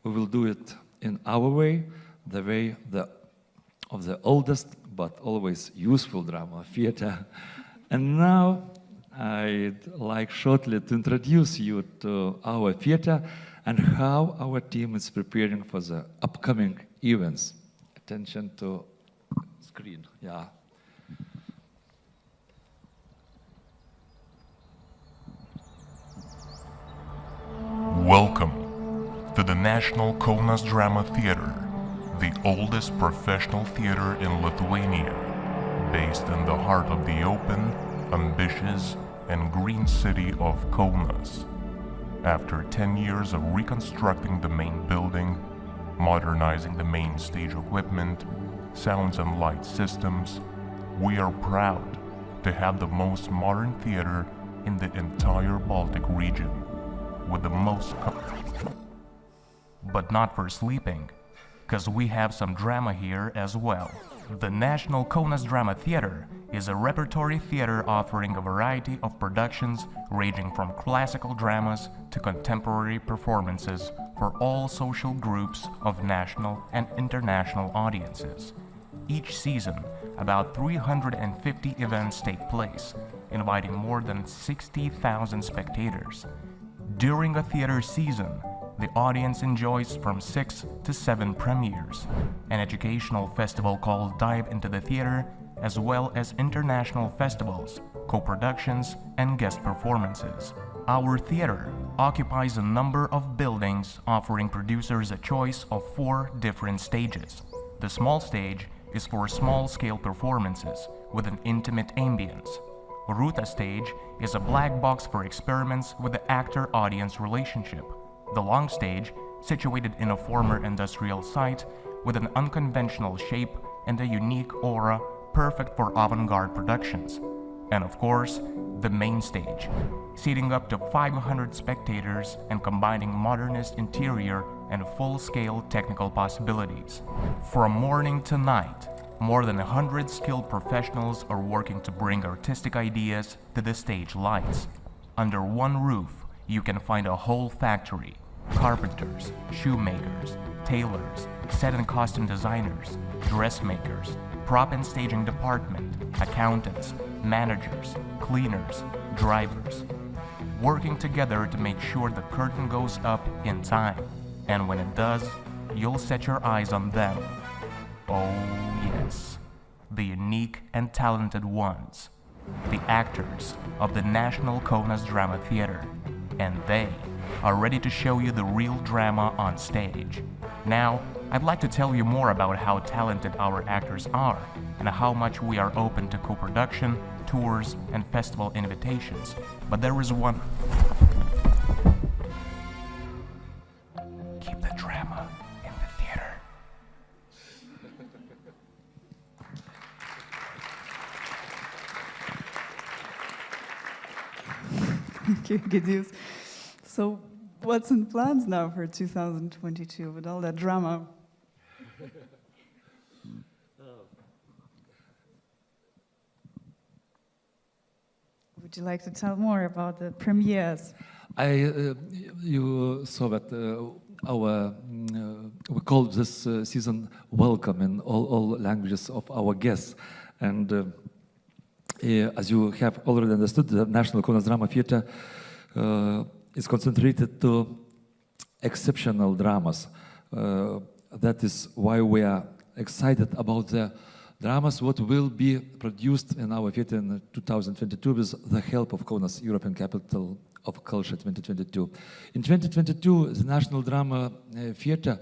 we will do it in our way, the way of the oldest but always useful drama theatre. And now I'd like shortly to introduce you to our theatre and how our team is preparing for the upcoming events. Attention to screen, yeah. Welcome to the National Kaunas Drama Theatre, the oldest professional theater in Lithuania, based in the heart of the open, ambitious, and green city of Kaunas. After 10 years of reconstructing the main building, modernizing the main stage equipment, sounds and light systems, we are proud to have the most modern theater in the entire Baltic region, with the most but not for sleeping, because we have some drama here as well. The National Kaunas Drama Theatre is a repertory theatre offering a variety of productions ranging from classical dramas to contemporary performances for all social groups of national and international audiences. Each season, about 350 events take place, inviting more than 60,000 spectators. During a theater season, the audience enjoys from 6 to 7 premieres, an educational festival called Dive into the Theater, as well as international festivals, co-productions, and guest performances. Our theater occupies a number of buildings, offering producers a choice of 4 different stages. The small stage is for small-scale performances, with an intimate ambience. Ruta stage is a black box for experiments with the actor-audience relationship. The long stage, situated in a former industrial site with an unconventional shape and a unique aura, perfect for avant-garde productions. And of course, the main stage, seating up to 500 spectators and combining modernist interior and full-scale technical possibilities. From morning to night, more than 100 skilled professionals are working to bring artistic ideas to the stage lights. Under one roof, you can find a whole factory: carpenters, shoemakers, tailors, set and costume designers, dressmakers, prop and staging department, accountants, managers, cleaners, drivers, working together to make sure the curtain goes up in time. And when it does, you'll set your eyes on them. Oh yes, the unique and talented ones, the actors of the National Kaunas Drama Theatre, and they are ready to show you the real drama on stage. Now, I'd like to tell you more about how talented our actors are and how much we are open to co-production, tours, and festival invitations. But there is one. Keep the drama in the theater. Thank you, Gideus. So, what's in plans now for 2022 with all that drama? Would you like to tell more about the premieres? You saw that we called this season "Welcome" in all languages of our guests, and as you have already understood, the National Kaunas Drama Theatre is concentrated to exceptional dramas. That is why we are excited about the dramas what will be produced in our theatre in 2022 with the help of Kaunas European Capital of Culture 2022. In 2022, the National Drama Theatre,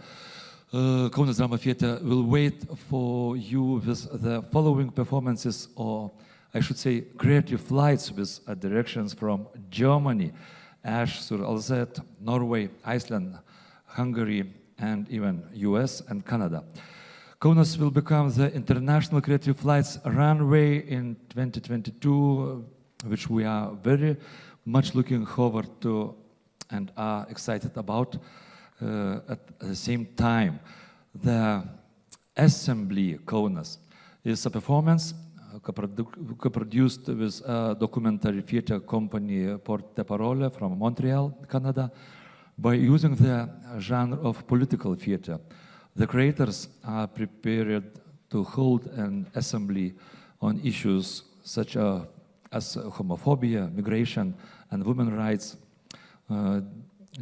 Kaunas Drama Theatre, will wait for you with the following performances, or I should say creative flights with directions from Germany, Ash-sur-Alzette, Norway, Iceland, Hungary, and even US and Canada. Kaunas will become the international creative flights runway in 2022, which we are very much looking forward to and are excited about. At the same time, the Assembly Kaunas is a performance co-produced with a documentary theatre company Porte Parole from Montreal, Canada, by using the genre of political theatre. The creators are prepared to hold an assembly on issues such as homophobia, migration, and women's rights,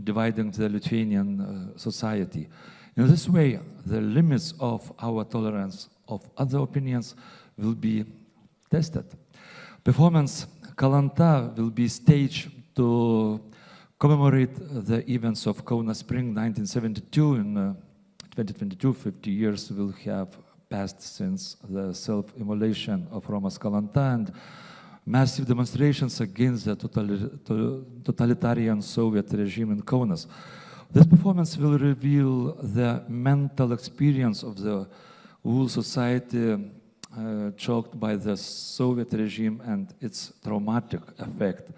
dividing the Lithuanian society. In this way, the limits of our tolerance of other opinions will be tested. Performance Kalanta will be staged to commemorate the events of Kaunas Spring 1972. In 2022, 50 years will have passed since the self-immolation of Romas Kalanta and massive demonstrations against the totalitarian Soviet regime in Kaunas. This performance will reveal the mental experience of the whole society choked by the Soviet regime and its traumatic effect.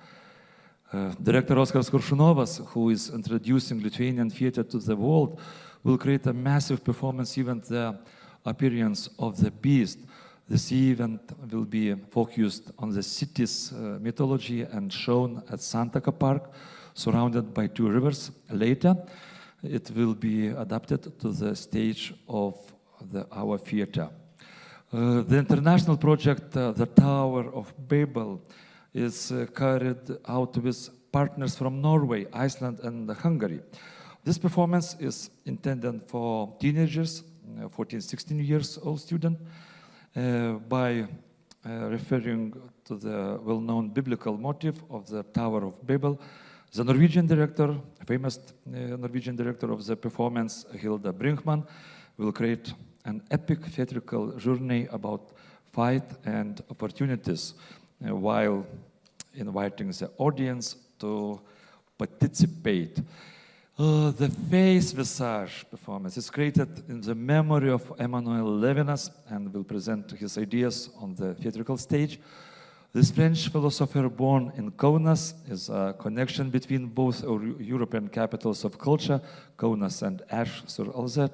Director Oskaras Koršunovas, who is introducing Lithuanian theater to the world, will create a massive performance event, the appearance of the beast. This event will be focused on the city's mythology and shown at Santaka Park, surrounded by two rivers. Later, it will be adapted to the stage of our theater. The international project, The Tower of Babel, is carried out with partners from Norway, Iceland, and Hungary. This performance is intended for teenagers, 14-16 years old students, by referring to the well-known biblical motif of the Tower of Babel. The Norwegian director, famous Norwegian director of the performance, Hilda Brinkmann, will create an epic theatrical journey about fight and opportunities, while inviting the audience to participate. The face visage performance is created in the memory of Emmanuel Levinas and will present his ideas on the theatrical stage. This French philosopher born in Kaunas is a connection between both European capitals of culture, Kaunas and Ash-sur-Alzette.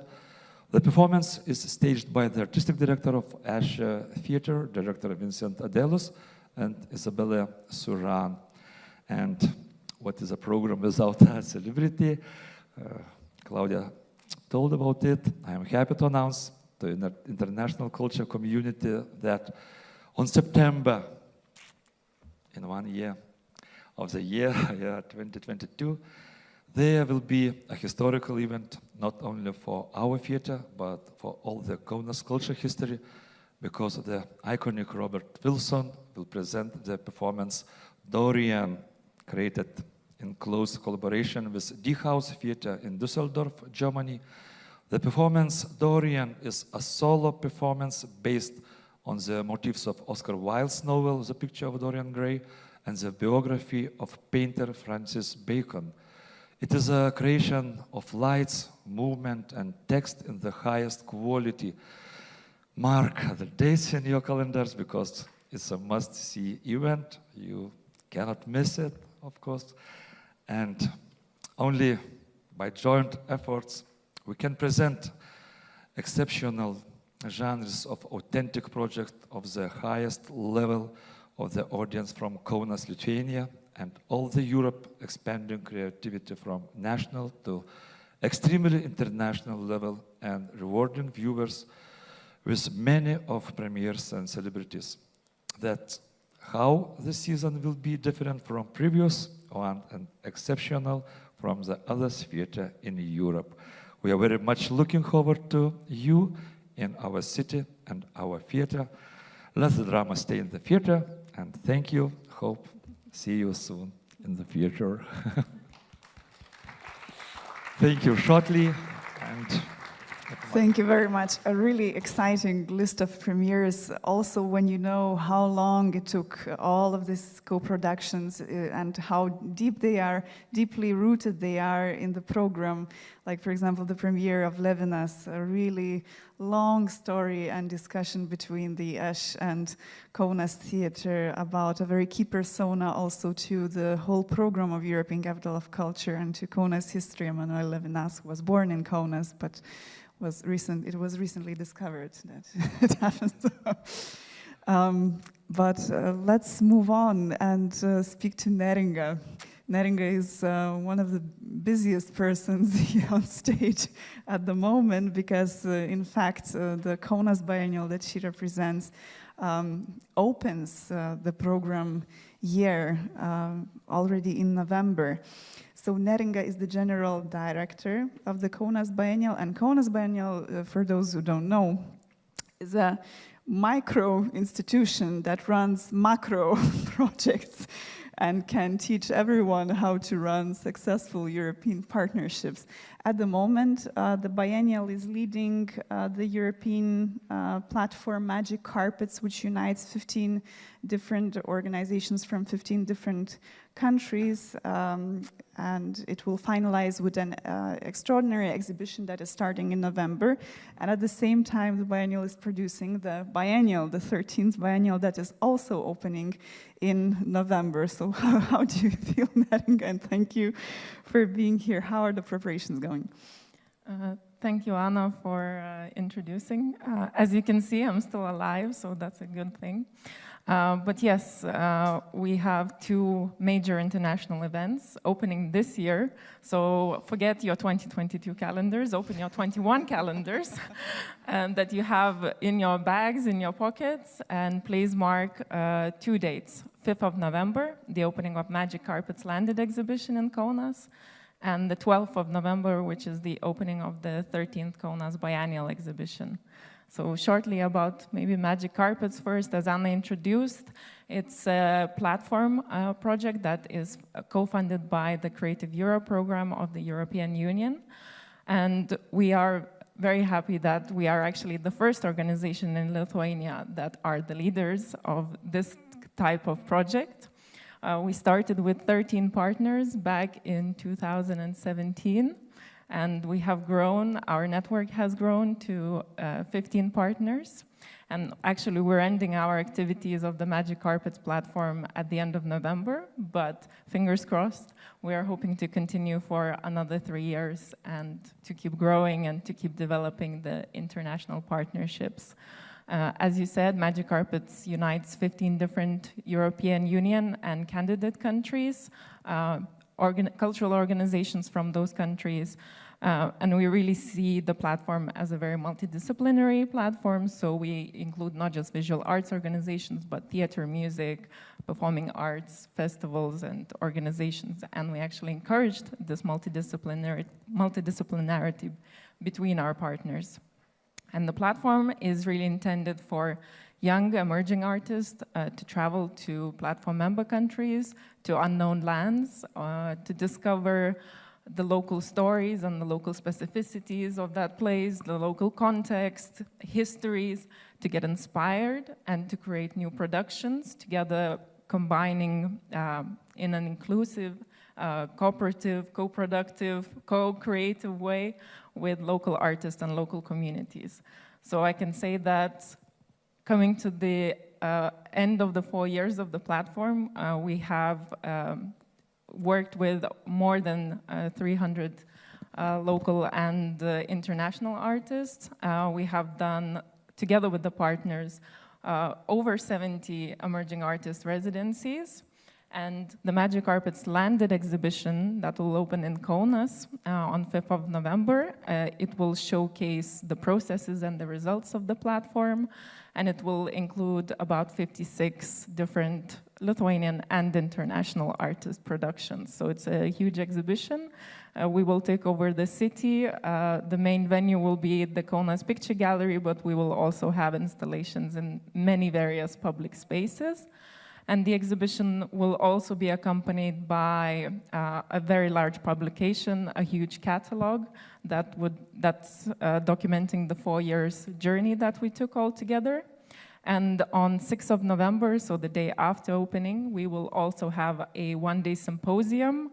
The performance is staged by the artistic director of Ash Theatre, Director Vincent Adelus, and Isabella Suran. And what is a program without a celebrity? Claudia told about it. I am happy to announce to the international culture community that on September, in 1 year of the year 2022, there will be a historical event, not only for our theater, but for all the Kaunas culture history, because the iconic Robert Wilson will present the performance Dorian, created in close collaboration with Die Haus Theater in Düsseldorf, Germany. The performance Dorian is a solo performance based on the motifs of Oscar Wilde's novel, The Picture of Dorian Gray, and the biography of painter Francis Bacon. It is a creation of lights, movement, and text in the highest quality. Mark the dates in your calendars because it's a must-see event. You cannot miss it, of course. And only by joint efforts we can present exceptional genres of authentic projects of the highest level of the audience from Kaunas, Lithuania, and all the Europe, expanding creativity from national to extremely international level and rewarding viewers with many of premieres and celebrities. That's how the season will be different from previous one and exceptional from the other theater in Europe. We are very much looking forward to you in our city and our theater. Let the drama stay in the theater, and thank you. Hope see you soon in the theater. Thank you shortly. And thank you very much. A really exciting list of premieres. Also, when you know how long it took all of these co-productions and how deeply rooted they are in the program. Like, for example, the premiere of Levinas, a really long story and discussion between the Ash and Kaunas Theatre about a very key persona also to the whole program of European Capital of Culture and to Kaunas history. Emmanuel Levinas was born in Kaunas, but it was recently discovered that it happened. But let's move on and speak to Neringa. Neringa is one of the busiest persons here on stage at the moment because, in fact, the Kaunas Biennale that she represents opens the program year already in November. So Neringa is the general director of the Kaunas Biennale, and Kaunas Biennale, for those who don't know, is a micro institution that runs macro projects and can teach everyone how to run successful European partnerships. At the moment, the Biennial is leading the European platform Magic Carpets, which unites 15 different organizations from 15 different countries, and it will finalize with an extraordinary exhibition that is starting in November. And at the same time, the Biennial is producing the Biennial, the 13th Biennial, that is also opening in November. So how do you feel, Neringa? And thank you for being here. How are the preparations going? Thank you, Anna, for introducing. As you can see, I'm still alive, so that's a good thing. But yes, we have 2 major international events opening this year. So forget your 2022 calendars, open your 21 calendars that you have in your bags, in your pockets, and please mark 2 dates. 5th of November, the opening of Magic Carpets Landed exhibition in Kaunas, and the 12th of November, which is the opening of the 13th Kaunas Biennial exhibition. So shortly about maybe Magic Carpets first, as Anna introduced, it's a platform project that is co-funded by the Creative Europe program of the European Union. And we are very happy that we are actually the first organization in Lithuania that are the leaders of this type of project. We started with 13 partners back in 2017, and we have grown, our network has grown to 15 partners. And actually, we're ending our activities of the Magic Carpets platform at the end of November, but fingers crossed, we are hoping to continue for another 3 years and to keep growing and to keep developing the international partnerships. As you said, Magic Carpets unites 15 different European Union and candidate countries, cultural organizations from those countries, and we really see the platform as a very multidisciplinary platform, so we include not just visual arts organizations, but theater, music, performing arts, festivals, and organizations, and we actually encouraged this multidisciplinarity between our partners. And the platform is really intended for young emerging artists to travel to platform member countries, to unknown lands, to discover the local stories and the local specificities of that place, the local context, histories, to get inspired and to create new productions together, combining in an inclusive, cooperative, co-productive, co-creative way with local artists and local communities. So I can say that coming to the end of the 4 years of the platform, we have worked with more than 300 local and international artists. We have done, together with the partners, over 70 emerging artist residencies. And the Magic Carpets landed exhibition that will open in Kaunas on 5th of November. It will showcase the processes and the results of the platform, and it will include about 56 different Lithuanian and international artist productions. So it's a huge exhibition. We will take over the city. The main venue will be the Kaunas Picture Gallery, but we will also have installations in many various public spaces. And the exhibition will also be accompanied by a very large publication, a huge catalog that's documenting the 4 years journey that we took all together. And on 6th of November, so the day after opening, we will also have a one-day symposium,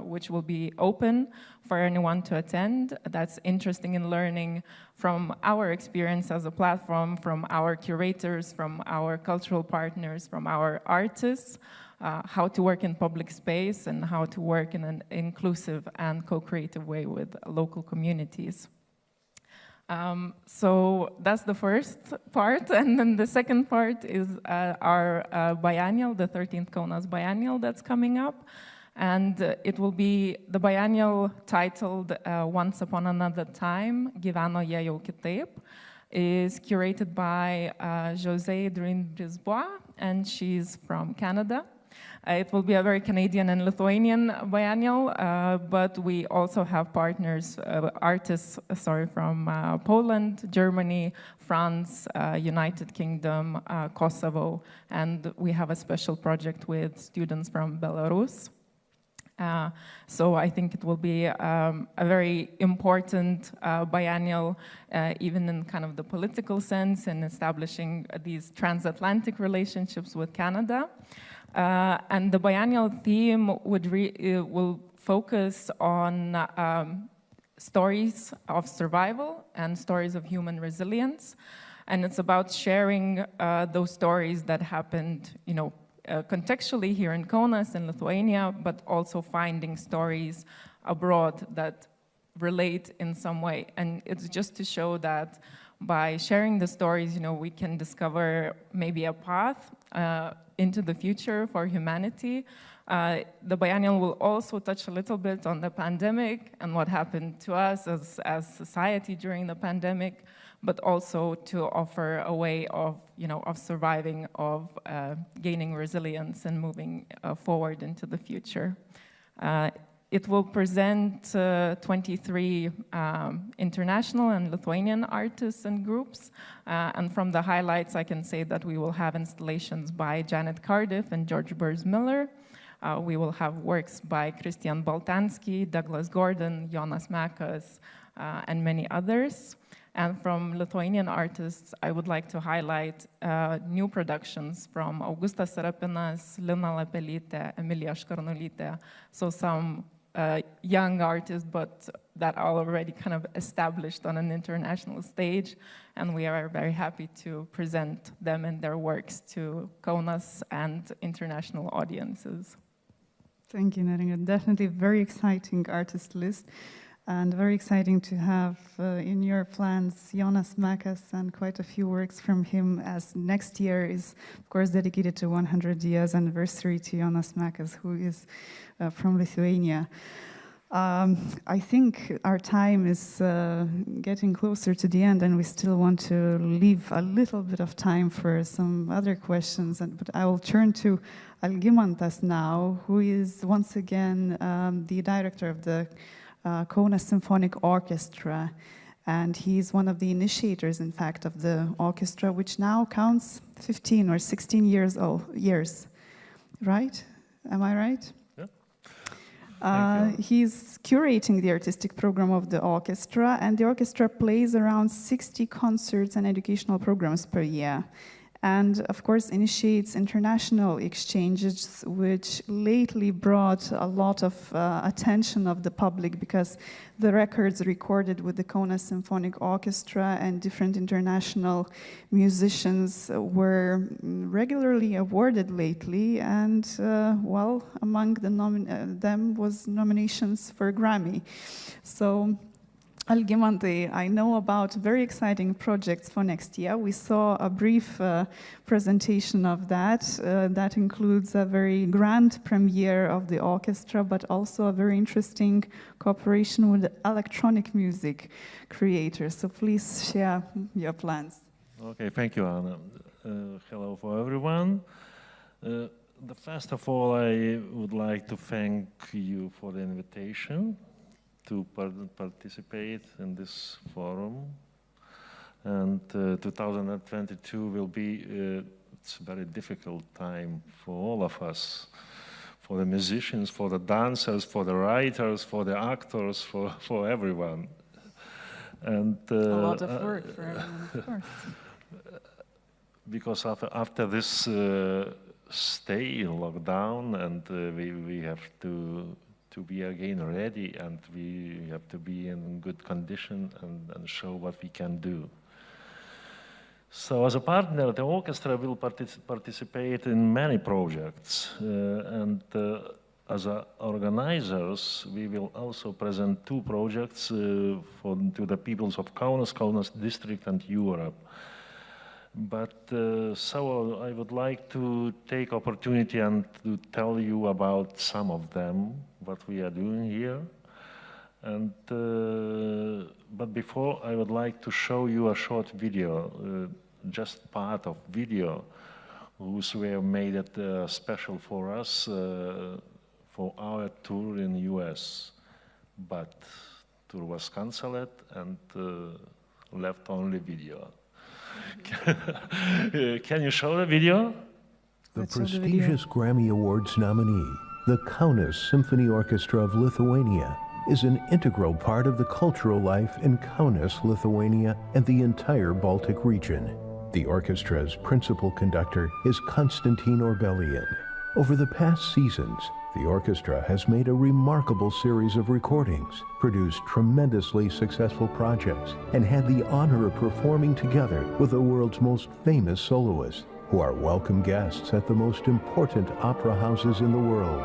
which will be open for anyone to attend that's interested in learning from our experience as a platform, from our curators, from our cultural partners, from our artists, how to work in public space and how to work in an inclusive and co-creative way with local communities. So that's the first part, and then the second part is our biennial, the 13th Kaunas Biennial that's coming up, and it will be the biennial titled Once Upon Another Time, Gyvenoje jau kitaip, is curated by José Drin-Brisbois, and she's from Canada. It will be a very Canadian and Lithuanian biennial, but we also have partners, artists, from Poland, Germany, France, United Kingdom, Kosovo, and we have a special project with students from Belarus. So I think it will be a very important biennial, even in kind of the political sense, in establishing these transatlantic relationships with Canada. And the biennial theme will focus on stories of survival and stories of human resilience. And it's about sharing those stories that happened, contextually here in Kaunas in Lithuania, but also finding stories abroad that relate in some way. And it's just to show that by sharing the stories, we can discover maybe a path into the future for humanity. The biennial will also touch a little bit on the pandemic and what happened to us as society during the pandemic, but also to offer a way of, of surviving, of gaining resilience and moving forward into the future. It will present 23 international and Lithuanian artists and groups. And from the highlights, I can say that we will have installations by Janet Cardiff and George Burrs Miller, We will have works by Christian Baltansky, Douglas Gordon, Jonas Mekas, and many others. And from Lithuanian artists, I would like to highlight new productions from Augustas Sarapinas, Lina Lapelytė, Emilija Škarnulytė. So some young artists, but that are already kind of established on an international stage. And we are very happy to present them and their works to Kaunas and international audiences. Thank you, Neringa. Definitely very exciting artist list. And very exciting to have in your plans Jonas Mekas and quite a few works from him, as next year is, of course, dedicated to 100 years anniversary to Jonas Mekas, who is from Lithuania. I think our time is getting closer to the end, and we still want to leave a little bit of time for some other questions. But I will turn to Algimantas now, who is once again the director of the Kaunas Symphonic Orchestra, and he's one of the initiators, in fact, of the orchestra, which now counts 15 or 16 years, right? Am I right? Yeah. He's curating the artistic program of the orchestra, and the orchestra plays around 60 concerts and educational programs per year. And of course initiates international exchanges, which lately brought a lot of attention of the public, because the records recorded with the Kaunas Symphonic Orchestra and different international musicians were regularly awarded lately, and well, among them was nominations for Grammy. So Algimantai, I know about very exciting projects for next year. We saw a brief presentation of that. That includes a very grand premiere of the orchestra, but also a very interesting cooperation with electronic music creators. So please share your plans. Okay, thank you, Anna. Hello for everyone. First of all, I would like to thank you for the invitation to participate in this forum. And 2022 will be it's a very difficult time for all of us, for the musicians, for the dancers, for the writers, for the actors, for everyone. And a lot of work for everyone, of course. Because after this stay in lockdown, and we have to be again ready, and we have to be in good condition and show what we can do. So as a partner, the orchestra will participate in many projects, and as organizers, we will also present 2 projects to the peoples of Kaunas, Kaunas district and Europe. But so I would like to take opportunity and to tell you about some of them, what we are doing here. And but before, I would like to show you a short video, just part of video, which were made it special for us for our tour in US. But tour was cancelled and left only video. Can you show the video? The prestigious Grammy Awards nominee, the Kaunas Symphony Orchestra of Lithuania, is an integral part of the cultural life in Kaunas, Lithuania, and the entire Baltic region. The orchestra's principal conductor is Konstantin Orbelian. Over the past seasons, the orchestra has made a remarkable series of recordings, produced tremendously successful projects, and had the honor of performing together with the world's most famous soloists, who are welcome guests at the most important opera houses in the world.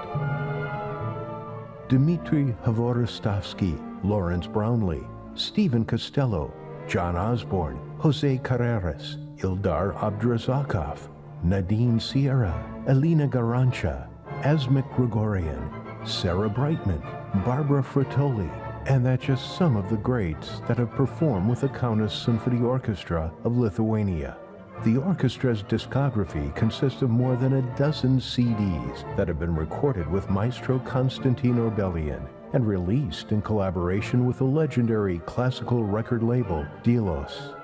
Dmitry Hvoroslavsky, Lawrence Brownlee, Stephen Costello, John Osborne, Jose Carreras, Ildar Abdrazakov, Nadine Sierra, Elena Garancha, Asmik Grigorian, Sarah Brightman, Barbara Fratoli, and that's just some of the greats that have performed with the Kaunas Symphony Orchestra of Lithuania. The orchestra's discography consists of more than a dozen CDs that have been recorded with Maestro Konstantin Orbelian and released in collaboration with the legendary classical record label Delos.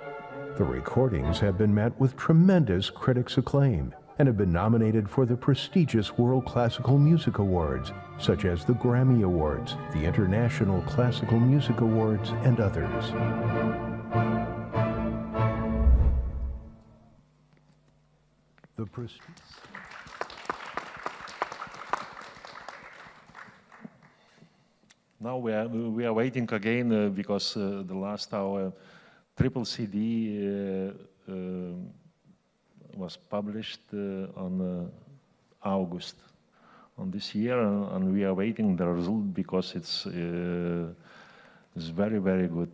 The recordings have been met with tremendous critics' acclaim and have been nominated for the prestigious World Classical Music Awards, such as the Grammy Awards, the International Classical Music Awards, and others. Now we are waiting again because the last our triple CD was published on August on this year, and we are waiting the result because it's very, very good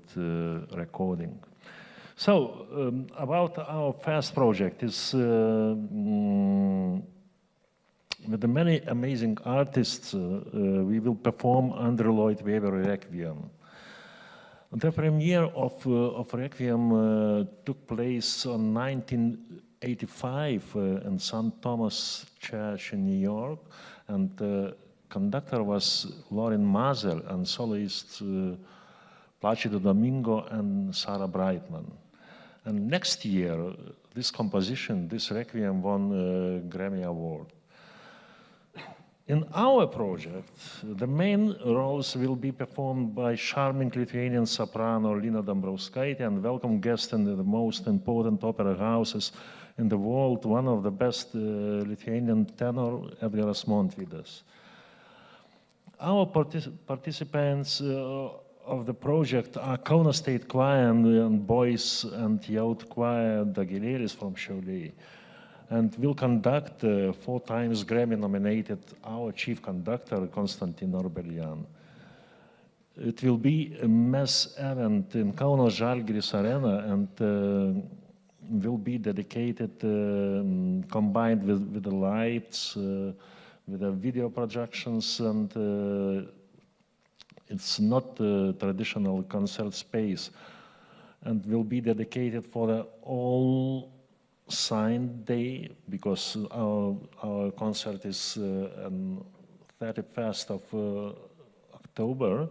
recording. So about our first project is with the many amazing artists, we will perform Andrew Lloyd Webber Requiem. The premiere of Requiem took place on 1985 in St. Thomas Church in New York, and the conductor was Lauren Mazel and soloists Placido Domingo and Sarah Brightman. And next year, this composition, this Requiem, won a Grammy Award. In our project, the main roles will be performed by charming Lithuanian soprano Lina Dambrauskaitė and welcome guest in the most important opera houses in the world, one of the best Lithuanian tenor, Edgaras Montvydas. Our participants of the project are Kaunas State Choir and Boys and Youth Choir Dagilėlis from Šiauliai, and will conduct 4 times Grammy-nominated our chief conductor, Konstantin Orbelian. It will be a mass event in Kaunas Žalgiris Arena and will be dedicated, combined with the lights, with the video projections, and it's not a traditional concert space, and will be dedicated for the all signed day, because our concert is on 31st of October,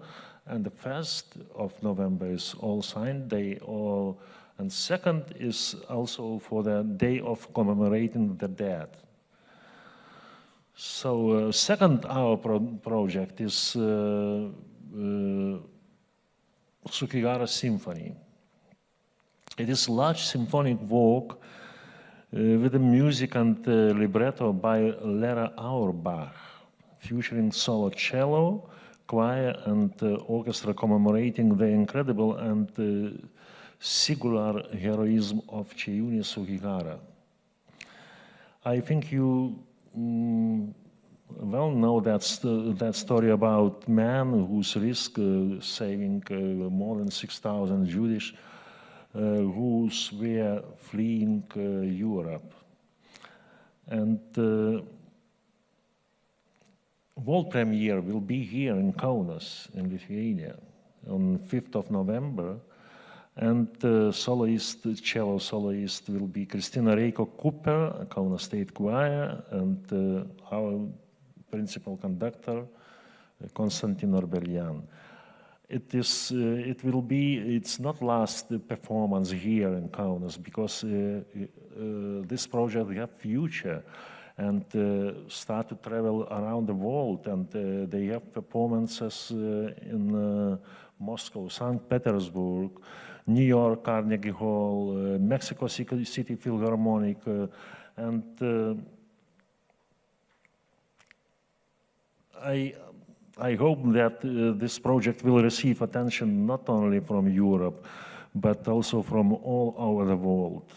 and the 1st of November is all signed day, and 2nd is also for the day of commemorating the dead. So second our project is Sukigara Symphony. It is a large symphonic work with the music and libretto by Lera Auerbach, featuring solo cello, choir, and orchestra commemorating the incredible and singular heroism of Chiyuni Sugihara. I think you well know that story about man whose risk saving more than 6,000 Jewish who were fleeing Europe. And world premiere will be here in Kaunas, in Lithuania, on 5th of November. And cello soloist will be Kristina Reiko Cooper, Kaunas State Choir, and our principal conductor, Konstantin Orbelian. It's not last performance here in Kaunas, because this project have future and start to travel around the world, and they have performances in Moscow, St. Petersburg, New York, Carnegie Hall, Mexico City Philharmonic, and I hope that this project will receive attention not only from Europe, but also from all over the world.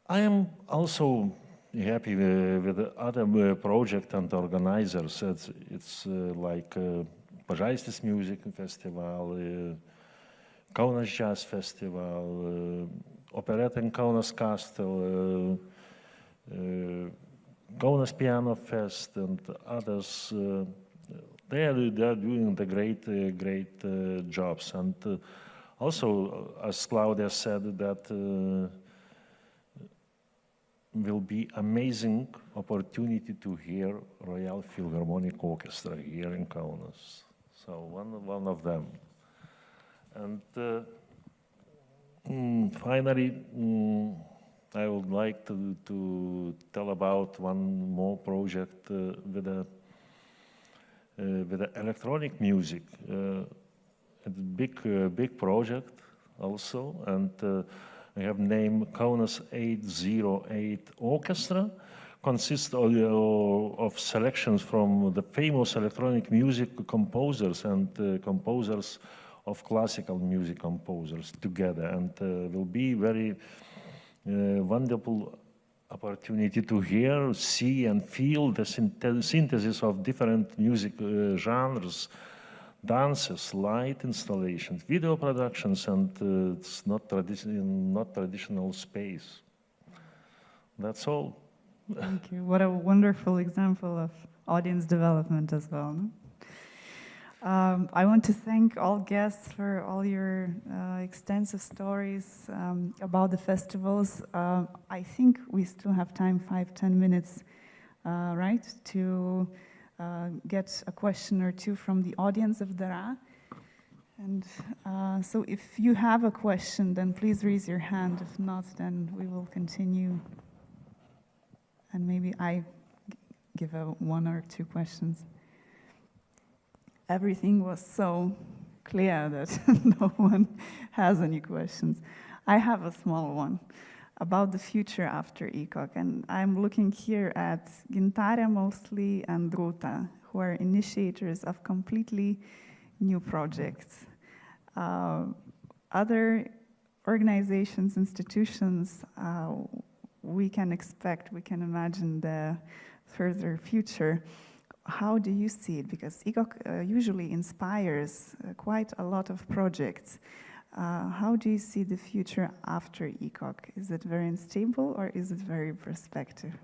I am also happy with the other project and organizers. It's like Pažaistis Music Festival, Kaunas Jazz Festival, Operetta in Kaunas Castle, Kaunas Piano Fest, and others. They are doing the great jobs. And also, as Claudia said, that will be amazing opportunity to hear Royal Philharmonic Orchestra here in Kaunas. So one of them. And finally, I would like to tell about one more project with the electronic music. A big project also, and I have named Kaunas 808 Orchestra. Consists of selections from the famous electronic music composers and composers of classical music composers together, and will be very wonderful opportunity to hear, see, and feel the synthesis of different music genres, dances, light installations, video productions, and it's not traditional space. That's all. Thank you. What a wonderful example of audience development as well. No? I want to thank all guests for all your extensive stories about the festivals. I think we still have time, 5-10 minutes, right, to get a question or two from the audience of Dara. And so if you have a question, then please raise your hand. If not, then we will continue. And maybe I give one or two questions. Everything was so clear that no one has any questions. I have a small one about the future after ECOC, and I'm looking here at Gintarė mostly and Rūta, who are initiators of completely new projects. Other organizations, institutions, we can expect, we can imagine the further future. How do you see it? Because ECOC usually inspires quite a lot of projects. How do you see the future after ECOC? Is it very unstable or is it very prospective?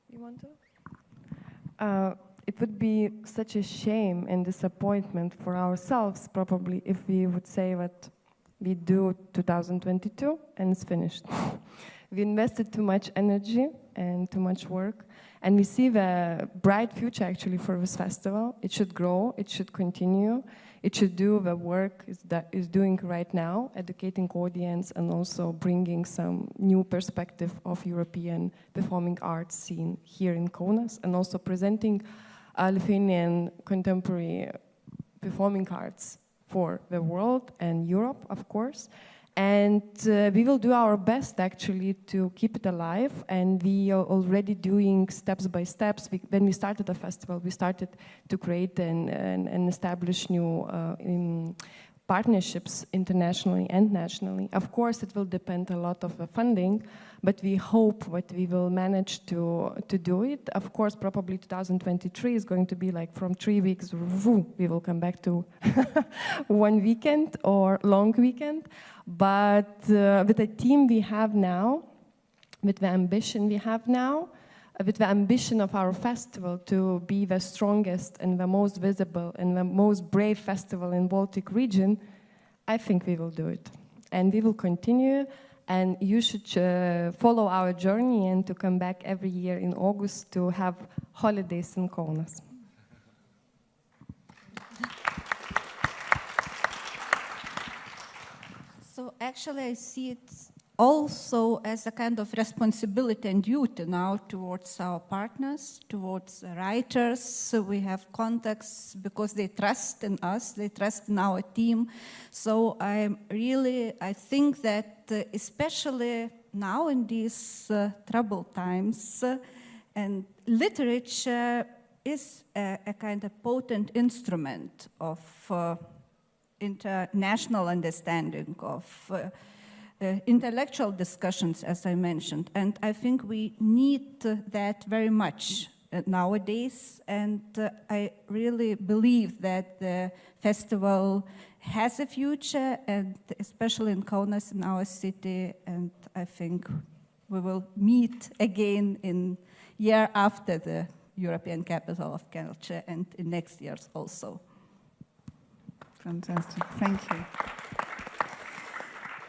You want to? It would be such a shame and disappointment for ourselves, probably, if we would say that we do 2022 and it's finished. We invested too much energy and too much work, and we see the bright future actually for this festival. It should grow, it should continue, it should do the work that is doing right now, educating audience and also bringing some new perspective of European performing arts scene here in Kaunas, and also presenting Lithuanian contemporary performing arts for the world and Europe, of course. And we will do our best actually to keep it alive, and we are already doing steps by steps. When we started the festival, we started to create and establish new partnerships internationally and nationally. Of course, it will depend a lot of the funding, but we hope that we will manage to do it. Of course, probably 2023 is going to be like from 3 weeks, we will come back to 1 weekend or long weekend. But with the team we have now, with the ambition we have now, with the ambition of our festival to be the strongest and the most visible and the most brave festival in Baltic region, I think we will do it. And we will continue, and you should follow our journey and to come back every year in August to have holidays in Kaunas. So actually I see it also as a kind of responsibility and duty now towards our partners, towards writers. So we have contacts because they trust in us, they trust in our team. So I think that especially now in these troubled times, and literature is a kind of potent instrument of international understanding, of intellectual discussions, as I mentioned, and I think we need that very much nowadays, and I really believe that the festival has a future, and especially in Kaunas, in our city, and I think we will meet again in year after the European Capital of Culture and in next years also. Fantastic, thank you.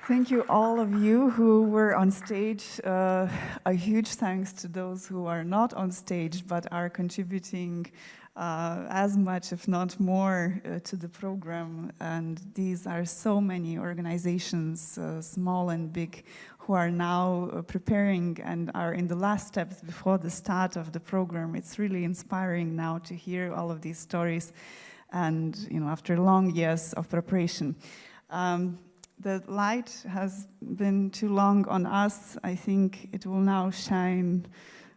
Thank you, all of you who were on stage. A huge thanks to those who are not on stage but are contributing as much, if not more, to the program. And these are so many organizations, small and big, who are now preparing and are in the last steps before the start of the program. It's really inspiring now to hear all of these stories, and after long years of preparation. The light has been too long on us. I think it will now shine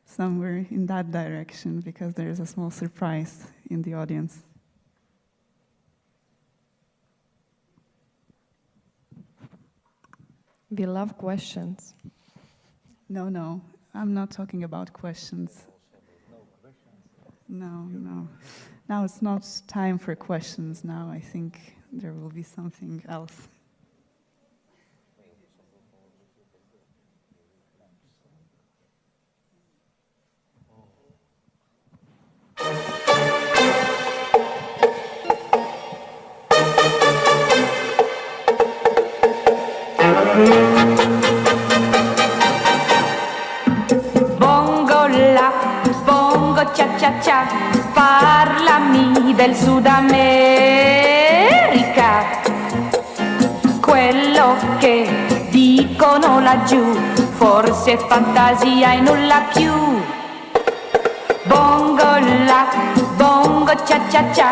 somewhere in that direction, because there is a small surprise in the audience. We love questions. No, I'm not talking about questions. No. Now it's not time for questions. Now I think there will be something else. Bongo la, bongo cia cia cia, parlami del Sud America. Quello che dicono laggiù forse è fantasia e nulla più. Bongo la, bongo cia cia cia,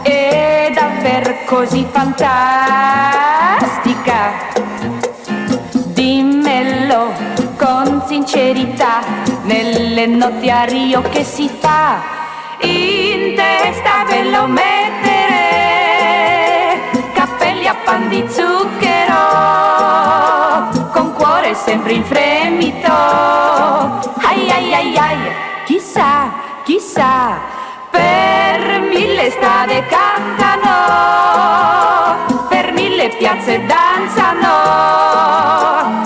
è davvero così fantastica. Dimmelo con sincerità, nelle notti a Rio che si fa? In testa ve lo mettere, cappelli a pan di zucchero, con cuore sempre in fremito. Ai ai ai ai, chissà, chissà, per 1000 strade cantano, per 1000 piazze danzano,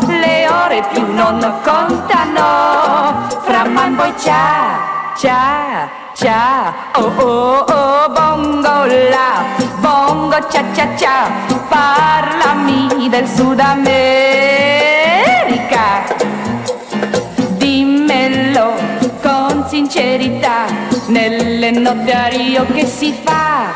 le ore più non contano, fra man poi cia, cia, cia, oh oh oh, bongo la, bongo cia cia cia, parlami del Sud America, dimmelo con sincerità, nelle notti a Rio che si fa?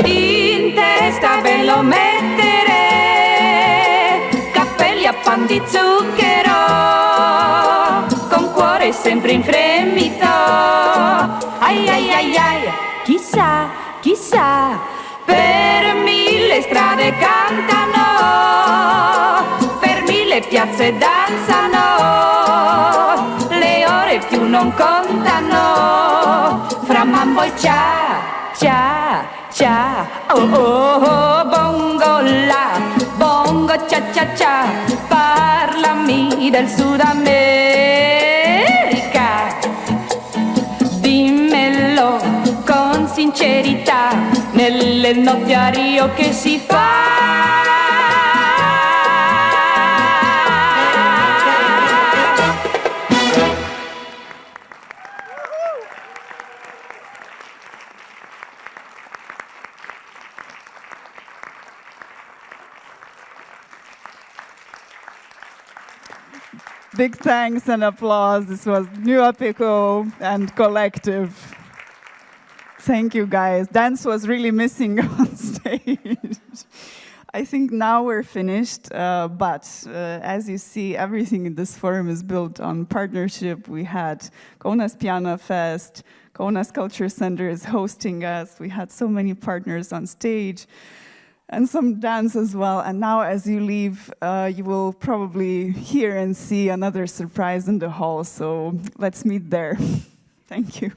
In testa ve lo mettere, cappelli a pan di zucchero, con cuore sempre in fremito. Ai ai ai ai, chissà, chissà, per 1000 strade cantano, per 1000 piazze danzano, le ore più non contano, fra mambo e cia, cia, cia, oh oh oh, bongo la, bongo cia cia cia, parlami del Sud America, dimmelo con sincerità, nelle notti a Rio che si fa? Big thanks and applause. This was New Apico and Collective. Thank you, guys. Dance was really missing on stage. I think now we're finished, but as you see, everything in this forum is built on partnership. We had Kaunas Piano Fest, Kaunas Culture Center is hosting us. We had so many partners on stage, and some dance as well. And now as you leave, you will probably hear and see another surprise in the hall, so let's meet there. Thank you.